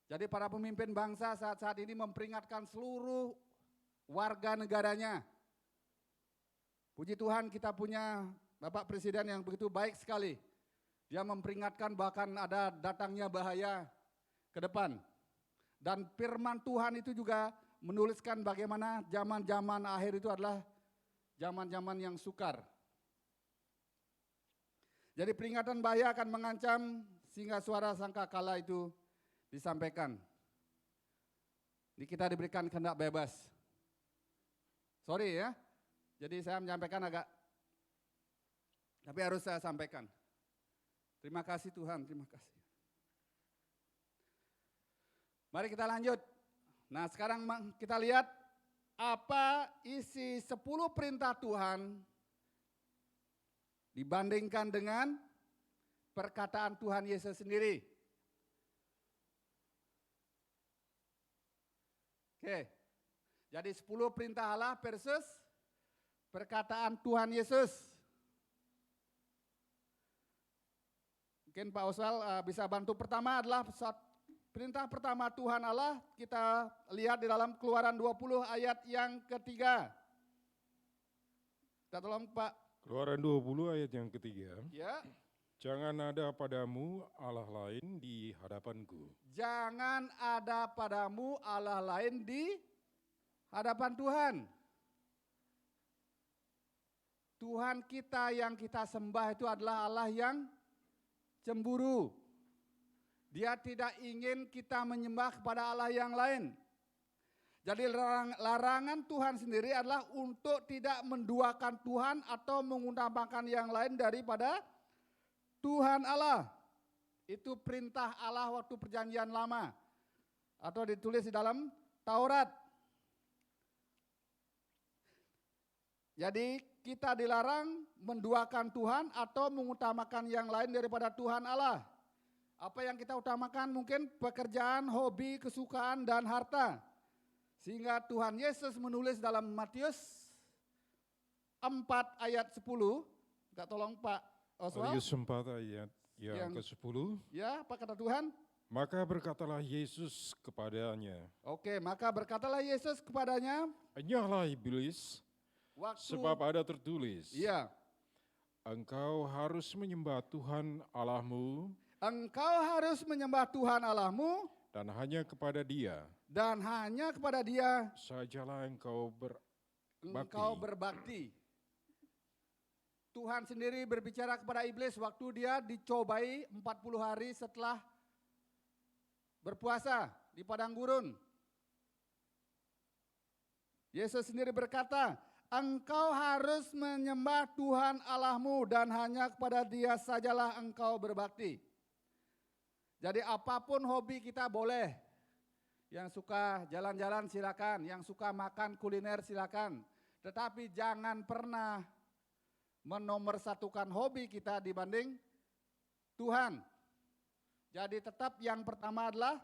S4: Jadi para pemimpin bangsa saat-saat ini memperingatkan seluruh warga negaranya. Puji Tuhan kita punya Bapak Presiden yang begitu baik sekali. Dia memperingatkan bahkan ada datangnya bahaya ke depan. Dan firman Tuhan itu juga menuliskan bagaimana zaman-zaman akhir itu adalah zaman-zaman yang sukar. Jadi peringatan bahaya akan mengancam sehingga suara sangkakala itu disampaikan. Ini kita diberikan kehendak bebas. Sorry ya, jadi saya menyampaikan tapi harus saya sampaikan. Terima kasih Tuhan, terima kasih. Mari kita lanjut. Nah sekarang kita lihat apa isi 10 perintah Tuhan dibandingkan dengan perkataan Tuhan Yesus sendiri. Oke, jadi 10 perintah Allah versus perkataan Tuhan Yesus. Mungkin Pak Oswald bisa bantu. Pertama adalah perintah pertama Tuhan Allah, kita lihat di dalam Keluaran 20 ayat yang ketiga. Kita tolong Pak.
S5: Keluaran 20 ayat yang ketiga.
S4: Ya.
S5: Jangan ada padamu Allah lain di hadapanku.
S4: Jangan ada padamu Allah lain di hadapan Tuhan. Tuhan kita yang kita sembah itu adalah Allah yang cemburu. Dia tidak ingin kita menyembah kepada Allah yang lain. Jadi larangan Tuhan sendiri adalah untuk tidak menduakan Tuhan atau mengutamakan yang lain daripada Tuhan Allah. Itu perintah Allah waktu perjanjian lama. Atau ditulis di dalam Taurat. Jadi kita dilarang menduakan Tuhan atau mengutamakan yang lain daripada Tuhan Allah. Apa yang kita utamakan mungkin pekerjaan, hobi, kesukaan, dan harta. Sehingga Tuhan Yesus menulis dalam Matius 4 ayat 10. Kita tolong Pak Oswald.
S5: Matius 4 ayat yang ke-10.
S4: Ya, apa kata Tuhan?
S5: Maka berkatalah Yesus kepadanya.
S4: Oke, maka berkatalah Yesus kepadanya.
S5: Enyahlah iblis, sebab ada tertulis.
S4: Iya.
S5: Engkau harus menyembah Tuhan Allahmu.
S4: Engkau harus menyembah Tuhan Allahmu.
S5: Dan hanya kepada Dia.
S4: Dan hanya kepada Dia.
S5: Sajalah engkau
S4: berbakti. Tuhan sendiri berbicara kepada iblis waktu dia dicobai 40 hari setelah berpuasa di padang gurun. Yesus sendiri berkata, engkau harus menyembah Tuhan Allahmu dan hanya kepada Dia sajalah engkau berbakti. Jadi apapun hobi kita boleh. Yang suka jalan-jalan silakan, yang suka makan kuliner silakan. Tetapi jangan pernah menomorsatukan hobi kita dibanding Tuhan. Jadi tetap yang pertama adalah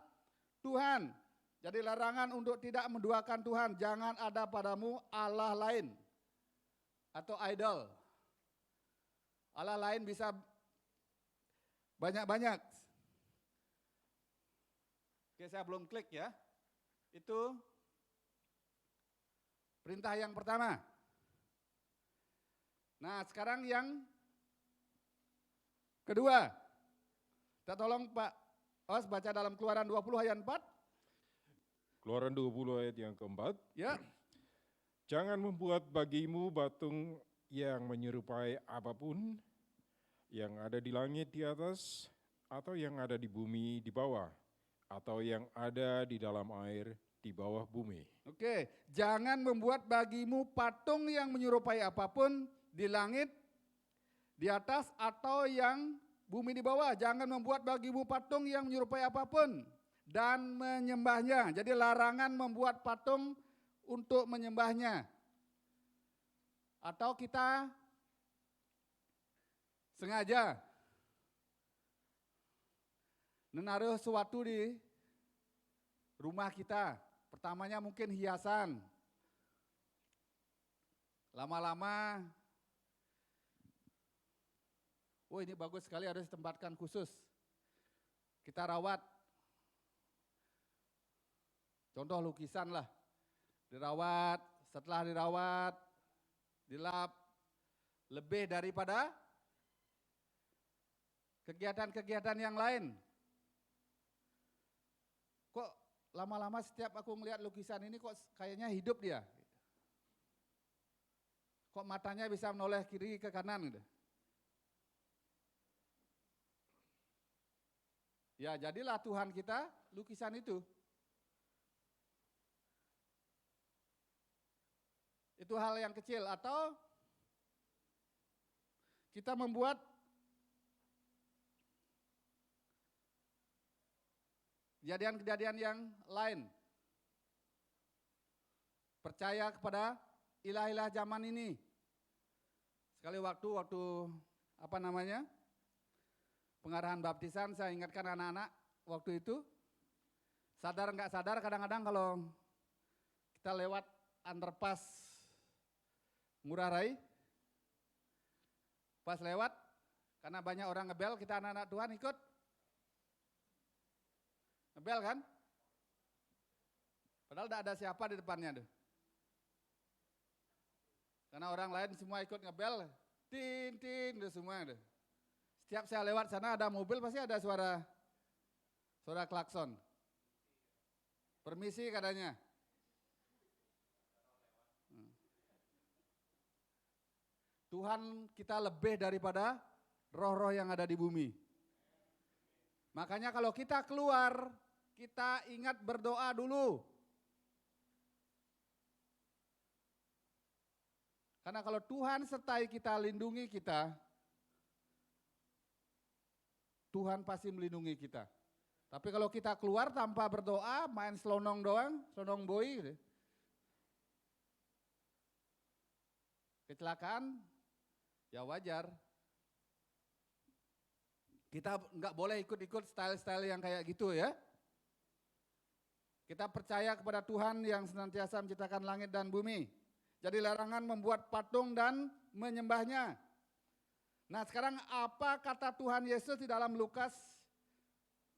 S4: Tuhan. Jadi larangan untuk tidak menduakan Tuhan. Jangan ada padamu Allah lain atau idol. Allah lain bisa banyak-banyak. Oke, saya belum klik ya. Itu perintah yang pertama. Nah, sekarang yang kedua. Kita tolong Pak Os baca dalam Keluaran 20 ayat 4.
S5: Keluaran 20 ayat yang keempat.
S4: Ya.
S5: Jangan membuat bagimu patung yang menyerupai apapun yang ada di langit di atas atau yang ada di bumi di bawah atau yang ada di dalam air di bawah bumi.
S4: Oke, jangan membuat bagimu patung yang menyerupai apapun di langit, di atas atau yang bumi di bawah. Jangan membuat bagimu patung yang menyerupai apapun dan menyembahnya. Jadi larangan membuat patung untuk menyembahnya. Atau kita sengaja menaruh sesuatu di rumah kita. Pertamanya mungkin hiasan. Lama-lama, oh ini bagus sekali, harus ditempatkan khusus. Kita rawat. Contoh lukisan lah. Dirawat, setelah dirawat, dilap, lebih daripada kegiatan-kegiatan yang lain. Kok lama-lama setiap aku melihat lukisan ini kok kayaknya hidup dia. Kok matanya bisa menoleh kiri ke kanan gitu. Ya jadilah Tuhan kita lukisan itu. Itu hal yang kecil. Atau kita membuat kejadian-kejadian yang lain. Percaya kepada ilah-ilah zaman ini. Sekali waktu pengarahan baptisan, saya ingatkan anak-anak waktu itu, sadar nggak sadar kadang-kadang kalau kita lewat underpass Ngurah Rai, pas lewat, karena banyak orang ngebel, kita anak-anak Tuhan ikut ngebel kan? Padahal tidak ada siapa di depannya tuh. Karena orang lain semua ikut ngebel, tin tin udah semua udah. Setiap saya lewat sana ada mobil pasti ada suara klakson. Permisi katanya. Tuhan kita lebih daripada roh-roh yang ada di bumi. Makanya kalau kita keluar, kita ingat berdoa dulu. Karena kalau Tuhan sertai kita, lindungi kita, Tuhan pasti melindungi kita. Tapi kalau kita keluar tanpa berdoa, main selonong doang, selonong boy, gitu. Kecelakaan, ya wajar. Kita nggak boleh ikut-ikut style-style yang kayak gitu ya. Kita percaya kepada Tuhan yang senantiasa menciptakan langit dan bumi. Jadi larangan membuat patung dan menyembahnya. Nah sekarang apa kata Tuhan Yesus di dalam Lukas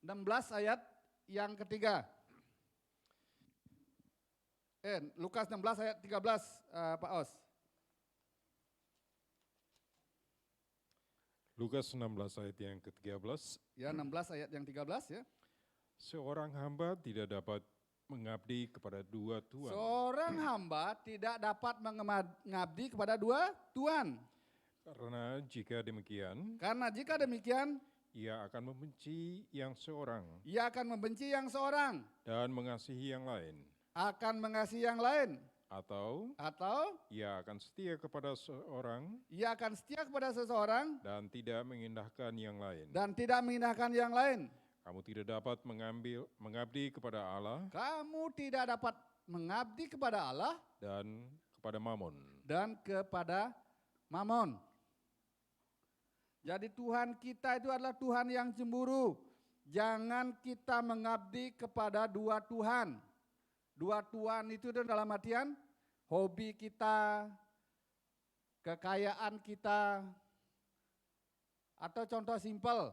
S4: 16 ayat yang ketiga? Lukas 16 ayat 13 Pak Os.
S5: Lukas 16 ayat yang ke-13.
S4: Ya 16 ayat yang 13 ya.
S5: Seorang hamba tidak dapat mengabdi kepada dua tuan.
S4: Seorang hamba tidak dapat mengabdi kepada dua tuan.
S5: Karena jika demikian, ia akan membenci yang seorang.
S4: Ia akan membenci yang seorang.
S5: Dan mengasihi yang lain.
S4: Akan mengasihi yang lain.
S5: Atau ia akan setia kepada seorang.
S4: Ia akan setia kepada seseorang.
S5: Dan tidak mengindahkan yang lain. Kamu tidak dapat mengabdi kepada Allah.
S4: Kamu tidak dapat mengabdi kepada Allah.
S5: Dan kepada Mamon. Jadi Tuhan kita itu adalah Tuhan yang cemburu. Jangan kita mengabdi kepada dua Tuhan. Dua Tuhan itu dalam artian hobi kita, kekayaan kita, atau contoh simpel.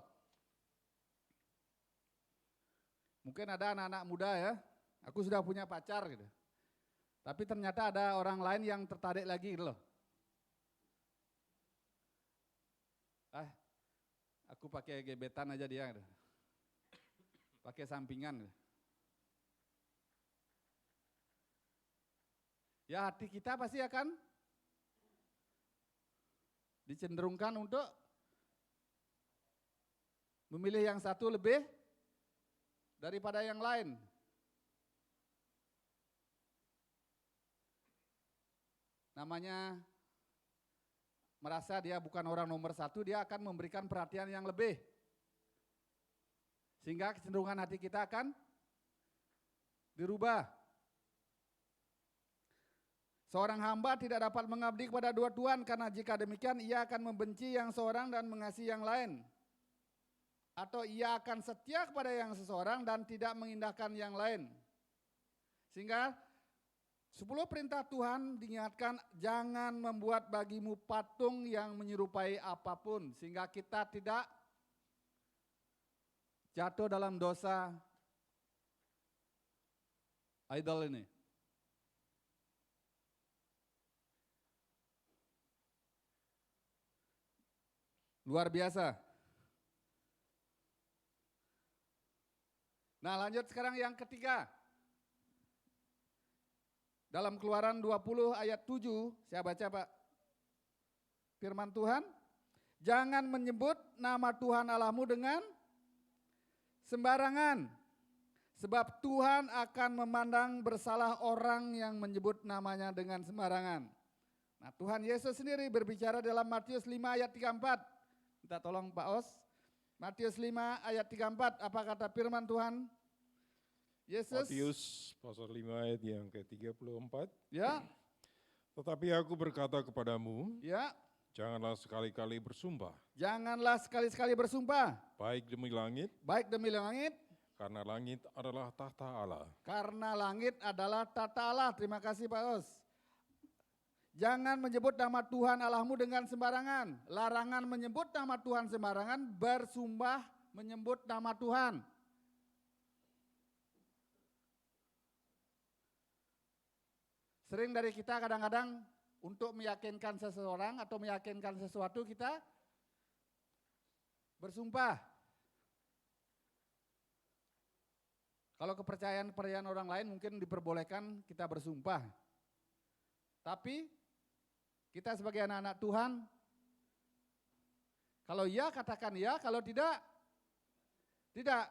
S5: Mungkin ada anak-anak muda ya, aku sudah punya pacar gitu. Tapi ternyata ada orang lain yang tertarik lagi gitu loh. Aku pakai gebetan aja dia gitu. Pakai sampingan gitu. Ya hati kita pasti akan dicenderungkan untuk memilih yang satu lebih daripada yang lain. Namanya merasa dia bukan orang nomor satu, dia akan memberikan perhatian yang lebih. Sehingga kecenderungan hati kita akan dirubah.
S4: Seorang hamba tidak dapat mengabdi kepada dua tuan, karena jika demikian ia akan membenci yang seorang dan mengasihi yang lain. Atau ia akan setia kepada yang seseorang dan tidak mengindahkan yang lain. Sehingga 10 perintah Tuhan diingatkan, jangan membuat bagimu patung yang menyerupai apapun. Sehingga kita tidak jatuh dalam dosa idol ini. Luar biasa. Nah, lanjut sekarang yang ketiga. Dalam Keluaran 20 ayat 7, saya baca Pak. Firman Tuhan, jangan menyebut nama Tuhan Allahmu dengan sembarangan, sebab Tuhan akan memandang bersalah orang yang menyebut namanya dengan sembarangan. Nah, Tuhan Yesus sendiri berbicara dalam Matius 5 ayat 34. Minta tolong Pak Os. Matius 5 ayat 34, apa kata firman Tuhan? Yesus.
S5: Matius pasal 5 ayat yang ke-34.
S4: Ya.
S5: Tetapi aku berkata kepadamu,
S4: Ya.
S5: janganlah sekali-kali bersumpah,
S4: Janganlah sekali-sekali bersumpah,
S5: baik demi langit,
S4: baik demi langit,
S5: karena langit adalah tahta Allah.
S4: karena langit adalah tata Allah. Terima kasih Pak Os. Jangan menyebut nama Tuhan Allahmu dengan sembarangan. Larangan menyebut nama Tuhan sembarangan, bersumpah menyebut nama Tuhan. Sering dari kita kadang-kadang untuk meyakinkan seseorang atau meyakinkan sesuatu kita bersumpah. Kalau kepercayaan orang lain mungkin diperbolehkan kita bersumpah. Tapi kita sebagai anak-anak Tuhan, kalau iya katakan iya, kalau tidak, tidak.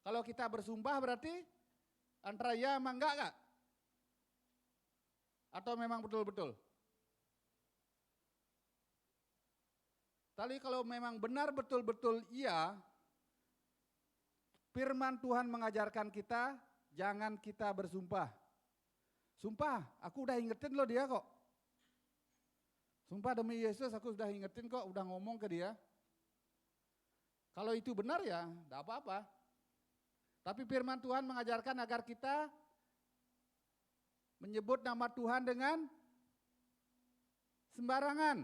S4: Kalau kita bersumpah berarti antara iya sama enggak? Atau memang betul-betul? Tapi kalau memang benar betul-betul iya, firman Tuhan mengajarkan kita, jangan kita bersumpah. Sumpah, aku udah ingetin loh dia kok. Sumpah demi Yesus aku sudah ingetin kok, udah ngomong ke dia. Kalau itu benar ya, enggak apa-apa. Tapi firman Tuhan mengajarkan agar kita menyebut nama Tuhan dengan sembarangan.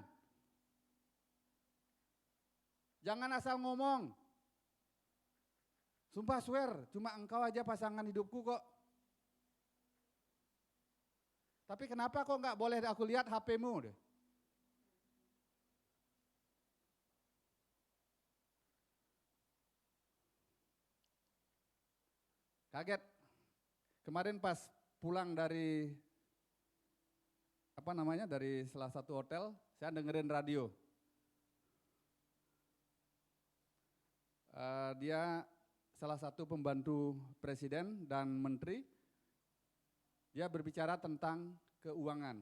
S4: Jangan asal ngomong. Sumpah swear, cuma engkau aja pasangan hidupku kok. Tapi kenapa kok enggak boleh aku lihat HP-mu deh? Kaget. Kemarin pas pulang dari dari salah satu hotel, saya dengerin radio. Dia salah satu pembantu presiden dan menteri. Dia berbicara tentang keuangan.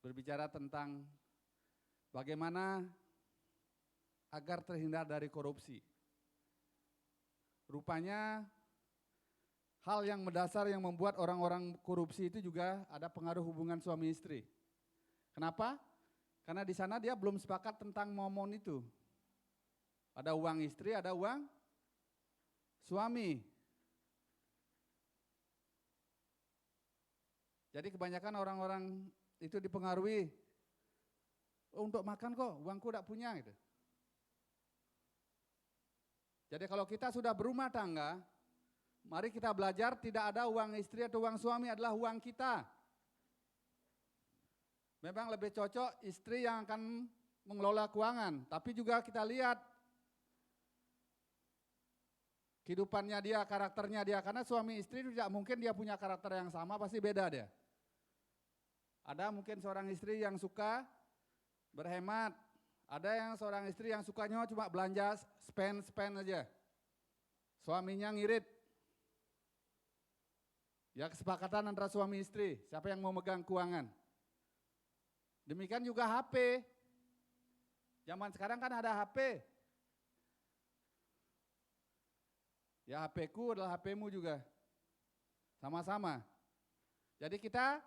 S4: Berbicara tentang bagaimana agar terhindar dari korupsi. Rupanya hal yang mendasar yang membuat orang-orang korupsi itu juga ada pengaruh hubungan suami istri. Kenapa? Karena di sana dia belum sepakat tentang momon itu. Ada uang istri, ada uang suami. Jadi kebanyakan orang-orang itu dipengaruhi, untuk makan kok, uangku tidak punya gitu. Jadi kalau kita sudah berumah tangga, mari kita belajar tidak ada uang istri atau uang suami, adalah uang kita. Memang lebih cocok istri yang akan mengelola keuangan, tapi juga kita lihat kehidupannya dia, karakternya dia, karena suami istri tidak mungkin dia punya karakter yang sama, pasti beda dia. Ada mungkin seorang istri yang suka berhemat, ada yang seorang istri yang sukanya cuma belanja spend aja. Suaminya ngirit. Ya kesepakatan antara suami istri, siapa yang mau megang keuangan. Demikian juga HP. Zaman sekarang kan ada HP. Ya HP-ku adalah HP-mu juga. Sama-sama. Jadi kita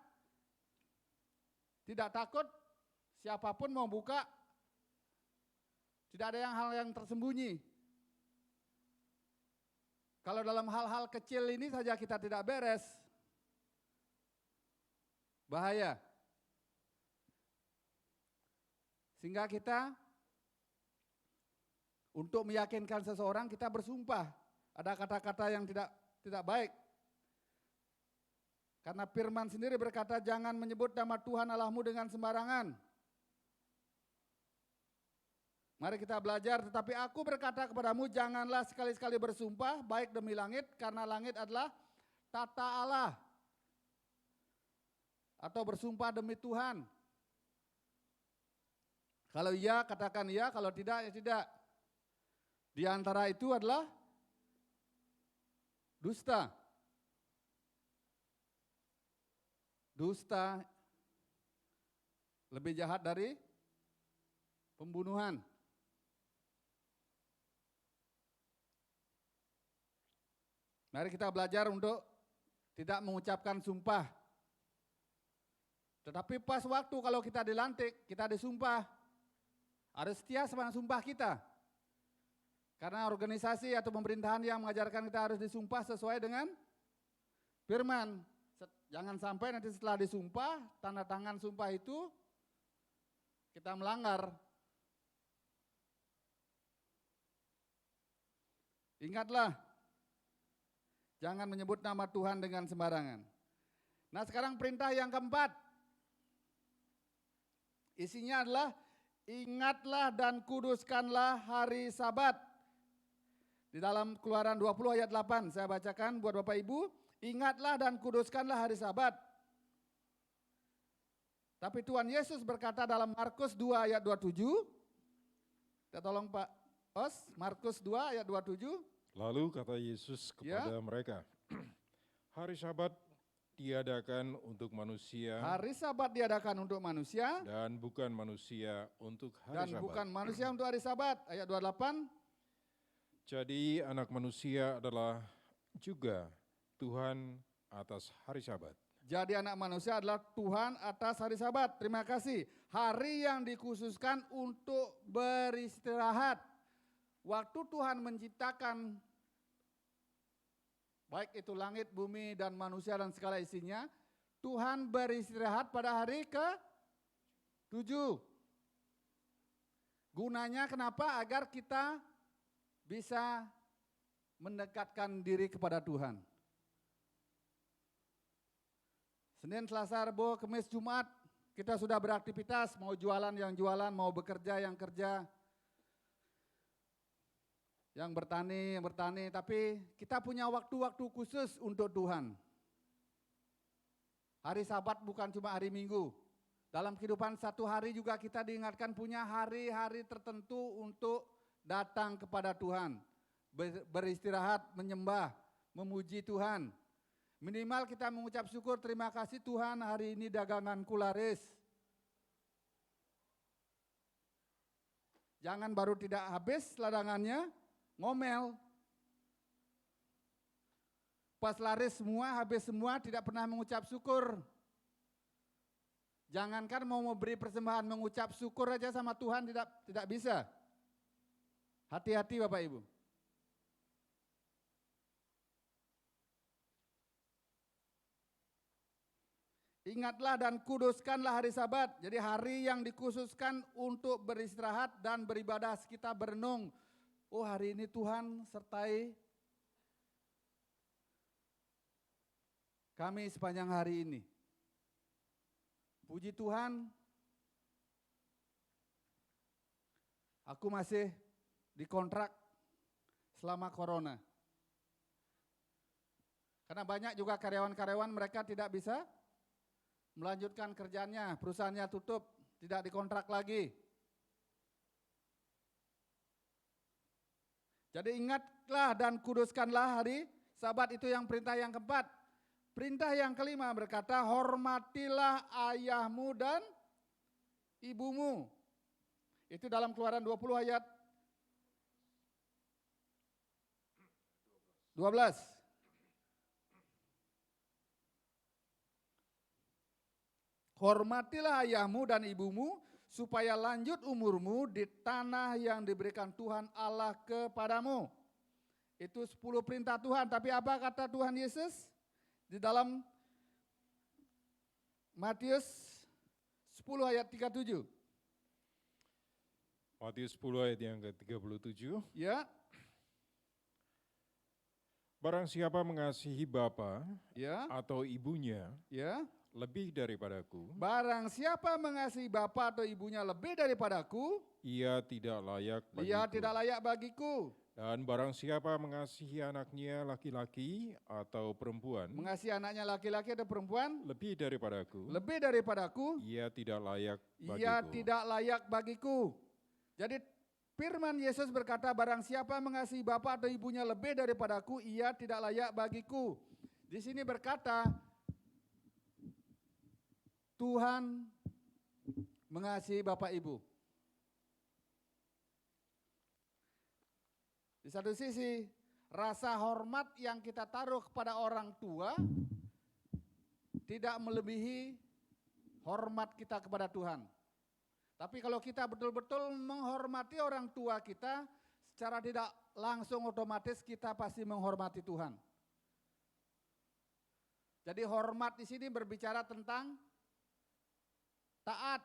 S4: tidak takut siapapun mau buka, tidak ada hal yang tersembunyi. Kalau dalam hal-hal kecil ini saja kita tidak beres, bahaya. Sehingga kita untuk meyakinkan seseorang kita bersumpah. Ada kata-kata yang tidak baik. Karena firman sendiri berkata, jangan menyebut nama Tuhan Allahmu dengan sembarangan. Mari kita belajar, tetapi aku berkata kepadamu, janganlah sekali-sekali bersumpah, baik demi langit, karena langit adalah tata Allah. Atau bersumpah demi Tuhan. Kalau iya, katakan iya, kalau tidak, ya tidak. Di antara itu adalah dusta. Dusta lebih jahat dari pembunuhan. Mari kita belajar untuk tidak mengucapkan sumpah. Tetapi pas waktu kalau kita dilantik, kita disumpah. Harus setia sama sumpah kita. Karena organisasi atau pemerintahan yang mengajarkan kita harus disumpah sesuai dengan firman. Jangan sampai nanti setelah disumpah, tanda tangan sumpah itu kita melanggar. Ingatlah, jangan menyebut nama Tuhan dengan sembarangan. Nah sekarang perintah yang keempat. Isinya adalah, ingatlah dan kuduskanlah hari Sabat. Di dalam Keluaran 20 ayat 8, saya bacakan buat Bapak Ibu. Ingatlah dan kuduskanlah hari Sabat. Tapi Tuhan Yesus berkata dalam Markus 2 ayat 27. Kita tolong Pak Os, Markus 2 ayat 27.
S5: Lalu kata Yesus kepada mereka, hari Sabat diadakan untuk manusia.
S4: Hari Sabat diadakan untuk manusia.
S5: Dan bukan manusia untuk hari
S4: Dan
S5: Sabat.
S4: bukan manusia untuk hari Sabat. Ayat 28.
S5: Jadi anak manusia adalah juga Tuhan atas hari Sabat.
S4: Jadi anak manusia adalah Tuhan atas hari Sabat. Terima kasih. Hari yang dikhususkan untuk beristirahat. Waktu Tuhan menciptakan baik itu langit, bumi, dan manusia dan segala isinya, Tuhan beristirahat pada hari ke-7. Gunanya kenapa? Agar kita bisa mendekatkan diri kepada Tuhan. Senin, Selasa, Rabu, Kamis, Jumat, kita sudah beraktivitas, mau jualan yang jualan, mau bekerja yang kerja, yang bertani, tapi kita punya waktu-waktu khusus untuk Tuhan. Hari Sabat bukan cuma hari Minggu. Dalam kehidupan satu hari juga kita diingatkan punya hari-hari tertentu untuk datang kepada Tuhan. Beristirahat, menyembah, memuji Tuhan. Minimal kita mengucap syukur, terima kasih Tuhan hari ini daganganku laris. Jangan baru tidak habis ladangannya, ngomel. Pas laris semua, habis semua, tidak pernah mengucap syukur. Jangankan mau memberi persembahan, mengucap syukur aja sama Tuhan tidak bisa. Hati-hati Bapak Ibu. Ingatlah dan kuduskanlah hari Sabat. Jadi hari yang dikhususkan untuk beristirahat dan beribadah. Kita berenung. Oh hari ini Tuhan sertai kami sepanjang hari ini. Puji Tuhan. Aku masih dikontrak selama corona. Karena banyak juga karyawan-karyawan mereka tidak bisa melanjutkan kerjaannya, perusahaannya tutup, tidak dikontrak lagi. Jadi ingatlah dan kuduskanlah hari Sabat, itu yang perintah yang keempat. Perintah yang kelima berkata, hormatilah ayahmu dan ibumu. Itu dalam Keluaran 20 ayat 12. hormatilah ayahmu dan ibumu, supaya lanjut umurmu di tanah yang diberikan Tuhan Allah kepadamu. Itu 10 perintah Tuhan, tapi apa kata Tuhan Yesus? Di dalam Matius 10 ayat 37.
S5: Matius 10 ayat yang ke-37.
S4: Ya,
S5: Barang siapa mengasihi bapa
S4: ya,
S5: atau ibunya
S4: ya.
S5: lebih daripadaku,
S4: Barang siapa mengasihi bapa atau ibunya lebih daripadaku,
S5: ia tidak layak bagiku.
S4: ia tidak layak bagiku.
S5: Dan barang siapa mengasihi anaknya laki-laki atau perempuan
S4: Mengasihi anaknya laki-laki atau perempuan
S5: lebih daripadaku,
S4: lebih daripadaku,
S5: ia tidak layak bagiku.
S4: ia tidak layak bagiku. Jadi firman Yesus berkata, barang siapa mengasihi bapa atau ibunya lebih daripadaku, ia tidak layak bagiku. Di sini berkata, Tuhan mengasihi bapak ibu. Di satu sisi, rasa hormat yang kita taruh kepada orang tua tidak melebihi hormat kita kepada Tuhan. Tapi kalau kita betul-betul menghormati orang tua kita, secara tidak langsung otomatis kita pasti menghormati Tuhan. Jadi hormat di sini berbicara tentang taat.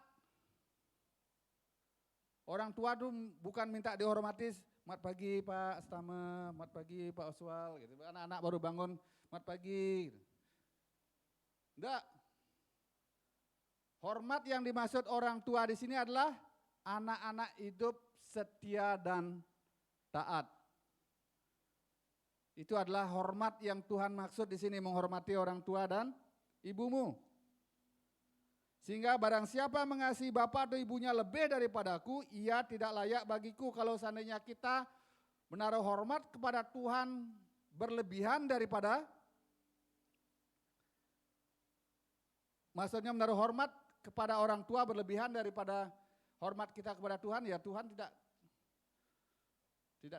S4: Orang tua tuh bukan minta dihormati, selamat pagi Pak Stama, selamat pagi Pak Oswal, gitu. Anak-anak baru bangun, selamat pagi. Gitu. Enggak. Hormat yang dimaksud orang tua di sini adalah anak-anak hidup setia dan taat. Itu adalah hormat yang Tuhan maksud di sini, menghormati orang tua dan ibumu. Sehingga barang siapa mengasihi bapak atau ibunya lebih daripadaku, ia tidak layak bagiku. Kalau seandainya kita menaruh hormat kepada Tuhan berlebihan daripada, maksudnya menaruh hormat kepada orang tua berlebihan daripada hormat kita kepada Tuhan, ya Tuhan tidak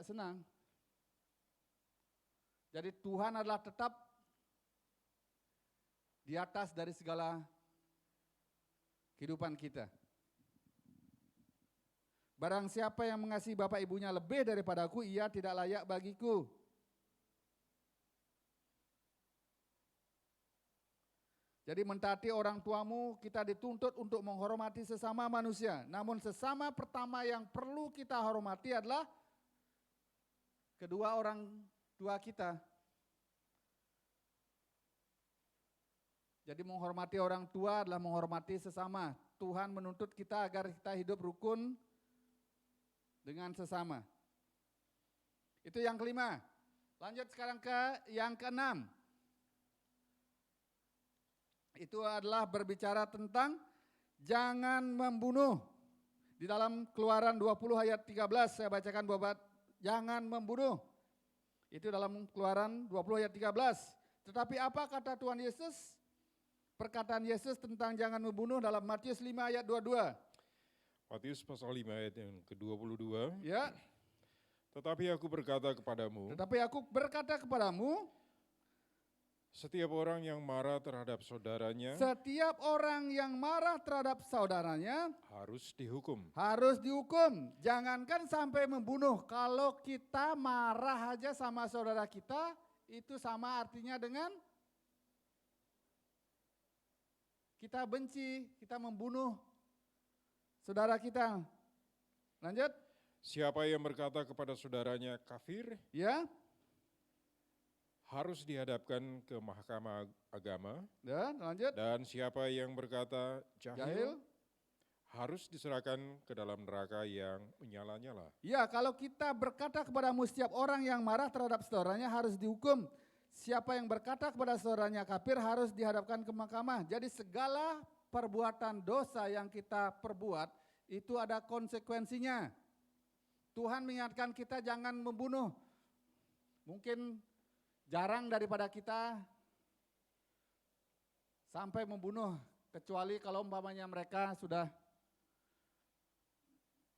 S4: senang. Jadi Tuhan adalah tetap di atas dari segala kehidupan kita. Barang siapa yang mengasihi bapak ibunya lebih daripadaku, ia tidak layak bagiku. Jadi mentaati orang tuamu, kita dituntut untuk menghormati sesama manusia. Namun sesama pertama yang perlu kita hormati adalah kedua orang tua kita. Jadi menghormati orang tua adalah menghormati sesama. Tuhan menuntut kita agar kita hidup rukun dengan sesama. Itu yang kelima. Lanjut sekarang ke yang keenam. Itu adalah berbicara tentang jangan membunuh. Di dalam Keluaran 20 ayat 13 saya bacakan buat jangan membunuh. Itu dalam Keluaran 20 ayat 13. Tetapi apa kata Tuhan Yesus? Perkataan Yesus tentang jangan membunuh dalam Matius 5 ayat 22.
S5: Matius pasal 5 ayat yang ke-22.
S4: Ya.
S5: Tetapi aku berkata kepadamu, setiap orang yang marah terhadap saudaranya harus dihukum. Jangankan sampai membunuh. Kalau kita marah aja sama saudara kita, itu sama artinya dengan kita benci, kita membunuh saudara kita. Lanjut. Siapa yang berkata kepada saudaranya kafir,
S4: ya,
S5: harus dihadapkan ke mahkamah agama.
S4: Dan lanjut.
S5: Dan siapa yang berkata jahil, harus diserahkan ke dalam neraka yang menyala-nyala.
S4: Ya, kalau kita berkata kepadamu setiap orang yang marah terhadap saudaranya harus dihukum. Siapa yang berkata kepada saudaranya kafir harus dihadapkan ke mahkamah. Jadi segala perbuatan dosa yang kita perbuat itu ada konsekuensinya. Tuhan mengingatkan kita jangan membunuh. Mungkin jarang daripada kita sampai membunuh, kecuali kalau umpamanya mereka sudah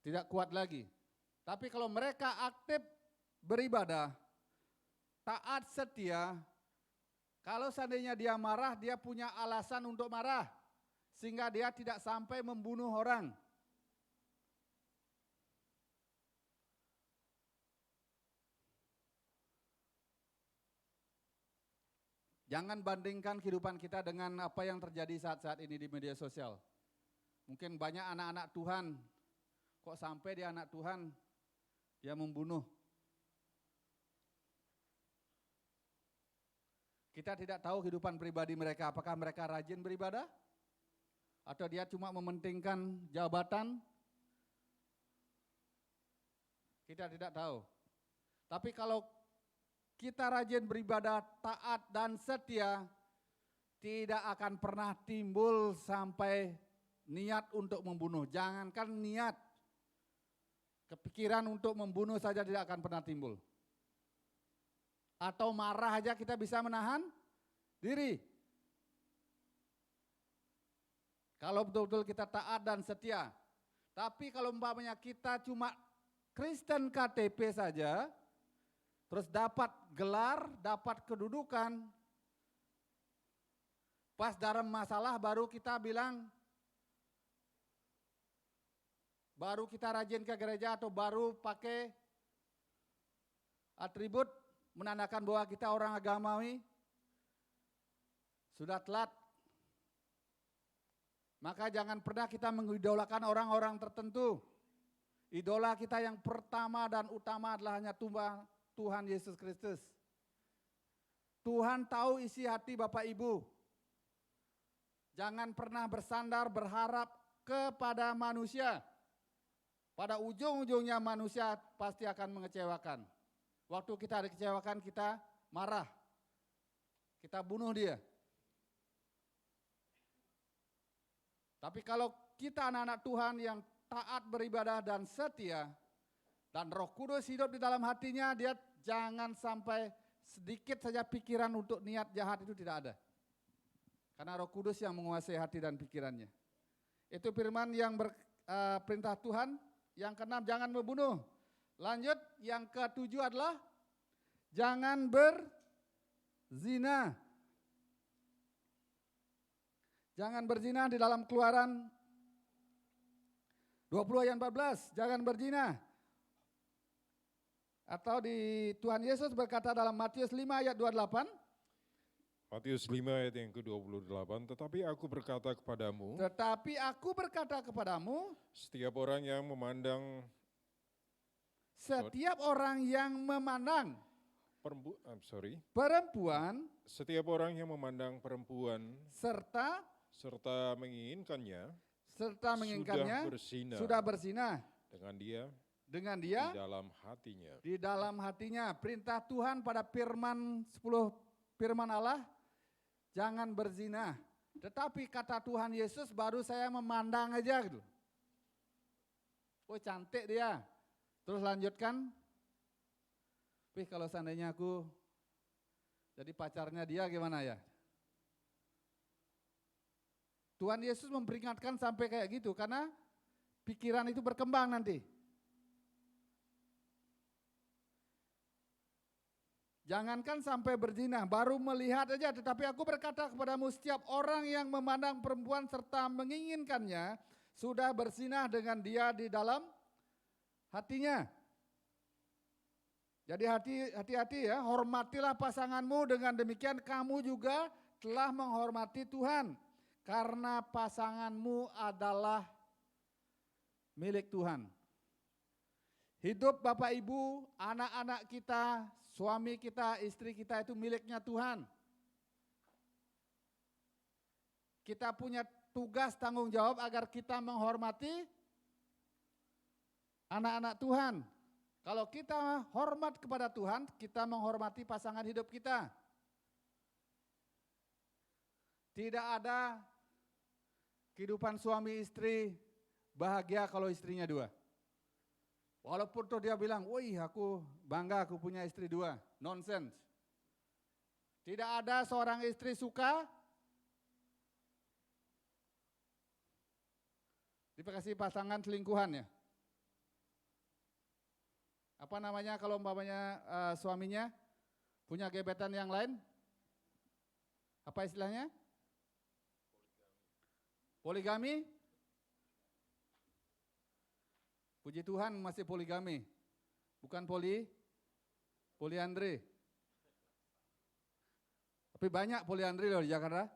S4: tidak kuat lagi. Tapi kalau mereka aktif beribadah, taat setia, kalau seandainya dia marah, dia punya alasan untuk marah. sehingga dia tidak sampai membunuh orang. Jangan bandingkan kehidupan kita dengan apa yang terjadi saat-saat ini di media sosial. Mungkin banyak anak-anak Tuhan, kok sampai dia anak Tuhan, dia membunuh. Kita tidak tahu kehidupan pribadi mereka, apakah mereka rajin beribadah? Atau dia cuma mementingkan jabatan? Kita tidak tahu. Tapi kalau kita rajin beribadah, taat dan setia, tidak akan pernah timbul sampai niat untuk membunuh. Jangankan niat, kepikiran untuk membunuh saja tidak akan pernah timbul. Atau marah aja kita bisa menahan diri. Kalau betul-betul kita taat dan setia. Tapi kalau umpamanya kita cuma Kristen KTP saja, terus dapat gelar, dapat kedudukan, pas dalam masalah baru kita bilang, baru kita rajin ke gereja atau baru pakai atribut menandakan bahwa kita orang agamawi, sudah telat. Maka jangan pernah kita mengidolakan orang-orang tertentu. Idola kita yang pertama dan utama adalah hanya Tuhan Yesus Kristus. Tuhan tahu isi hati Bapak Ibu. Jangan pernah bersandar berharap kepada manusia. Pada ujung-ujungnya manusia pasti akan mengecewakan. Waktu kita dikecewakan kita marah. Kita bunuh dia. Tapi kalau kita anak-anak Tuhan yang taat beribadah dan setia, dan Roh Kudus hidup di dalam hatinya, dia jangan sampai sedikit saja pikiran untuk niat jahat itu tidak ada. Karena Roh Kudus yang menguasai hati dan pikirannya. Itu firman yang perintah Tuhan. Yang keenam, jangan membunuh. Lanjut, yang ketujuh adalah jangan berzina. Jangan berzina di dalam Keluaran 20 ayat 14, jangan berzina. Atau di Tuhan Yesus berkata dalam Matius 5 ayat 28.
S5: Matius 5 ayat yang ke-28, tetapi aku berkata kepadamu, setiap orang yang memandang
S4: perempuan
S5: setiap orang yang memandang perempuan
S4: serta
S5: menginginkannya
S4: sudah berzina dengan dia di dalam hatinya. Perintah Tuhan pada firman 10 firman Allah, jangan berzina. Tetapi kata Tuhan Yesus, baru saya memandang aja gitu. Oh cantik dia. Terus lanjutkan. Wih kalau seandainya aku jadi pacarnya dia gimana ya? Tuhan Yesus memperingatkan sampai kayak gitu karena pikiran itu berkembang nanti. Jangankan sampai berzina, baru melihat aja, tetapi aku berkata kepadamu, setiap orang yang memandang perempuan serta menginginkannya sudah berzinah dengan dia di dalam hatinya. Jadi hati-hati ya, hormatilah pasanganmu, dengan demikian kamu juga telah menghormati Tuhan. Karena pasanganmu adalah milik Tuhan. Hidup Bapak Ibu, anak-anak kita, suami kita, istri kita itu miliknya Tuhan. Kita punya tugas tanggung jawab agar kita menghormati anak-anak Tuhan. Kalau kita hormat kepada Tuhan, kita menghormati pasangan hidup kita. Tidak ada kehidupan suami istri bahagia kalau istrinya dua. Walaupun tuh dia bilang, wih aku bangga aku punya istri dua. Nonsense. Tidak ada seorang istri suka dikasih pasangan selingkuhan ya. Apa namanya kalau umpamanya suaminya punya gebetan yang lain? Apa istilahnya? Poligami? Puji Tuhan masih poligami. Bukan poliandri. Tapi banyak poliandri loh di Jakarta.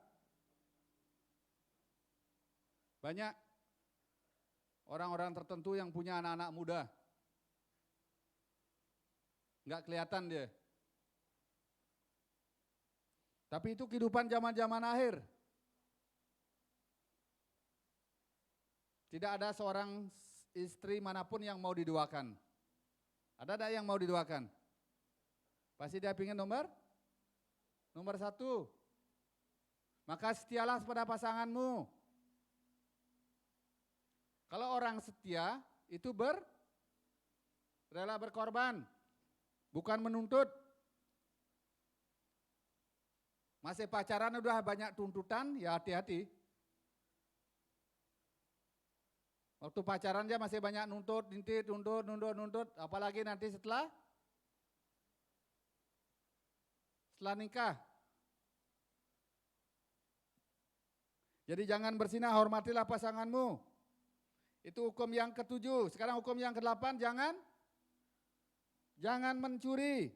S4: Banyak orang-orang tertentu yang punya anak-anak muda. Enggak kelihatan dia. Tapi itu kehidupan zaman-zaman akhir. Tidak ada seorang istri manapun yang mau diduakan. Ada yang mau diduakan? Pasti dia ingin nomor 1. Maka setialah pada pasanganmu. Kalau orang setia itu rela berkorban, bukan menuntut. Masih pacaran udah banyak tuntutan, ya hati-hati. Waktu pacaran dia masih banyak nuntut, nuntut, apalagi nanti setelah nikah. Jadi jangan berzinah, hormatilah pasanganmu. Itu hukum yang ke-7. Sekarang hukum yang ke-8, jangan mencuri.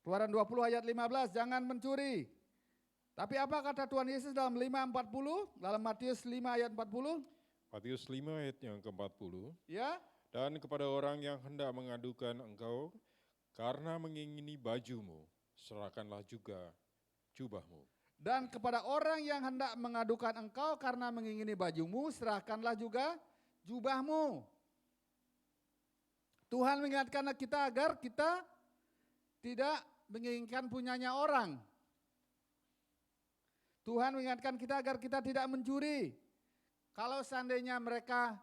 S4: Keluaran 20 ayat 15, jangan mencuri. Tapi apa kata Tuhan Yesus dalam 5:40, dalam Matius 5 ayat 40?
S5: Matius 5 ayat yang ke-40.
S4: Ya.
S5: Dan kepada orang yang hendak mengadukan engkau karena mengingini bajumu, serahkanlah juga jubahmu.
S4: Dan kepada orang yang hendak mengadukan engkau karena mengingini bajumu, serahkanlah juga jubahmu. Tuhan mengingatkan kita agar kita tidak menginginkan punyanya orang. Tuhan mengingatkan kita agar kita tidak mencuri. Kalau seandainya mereka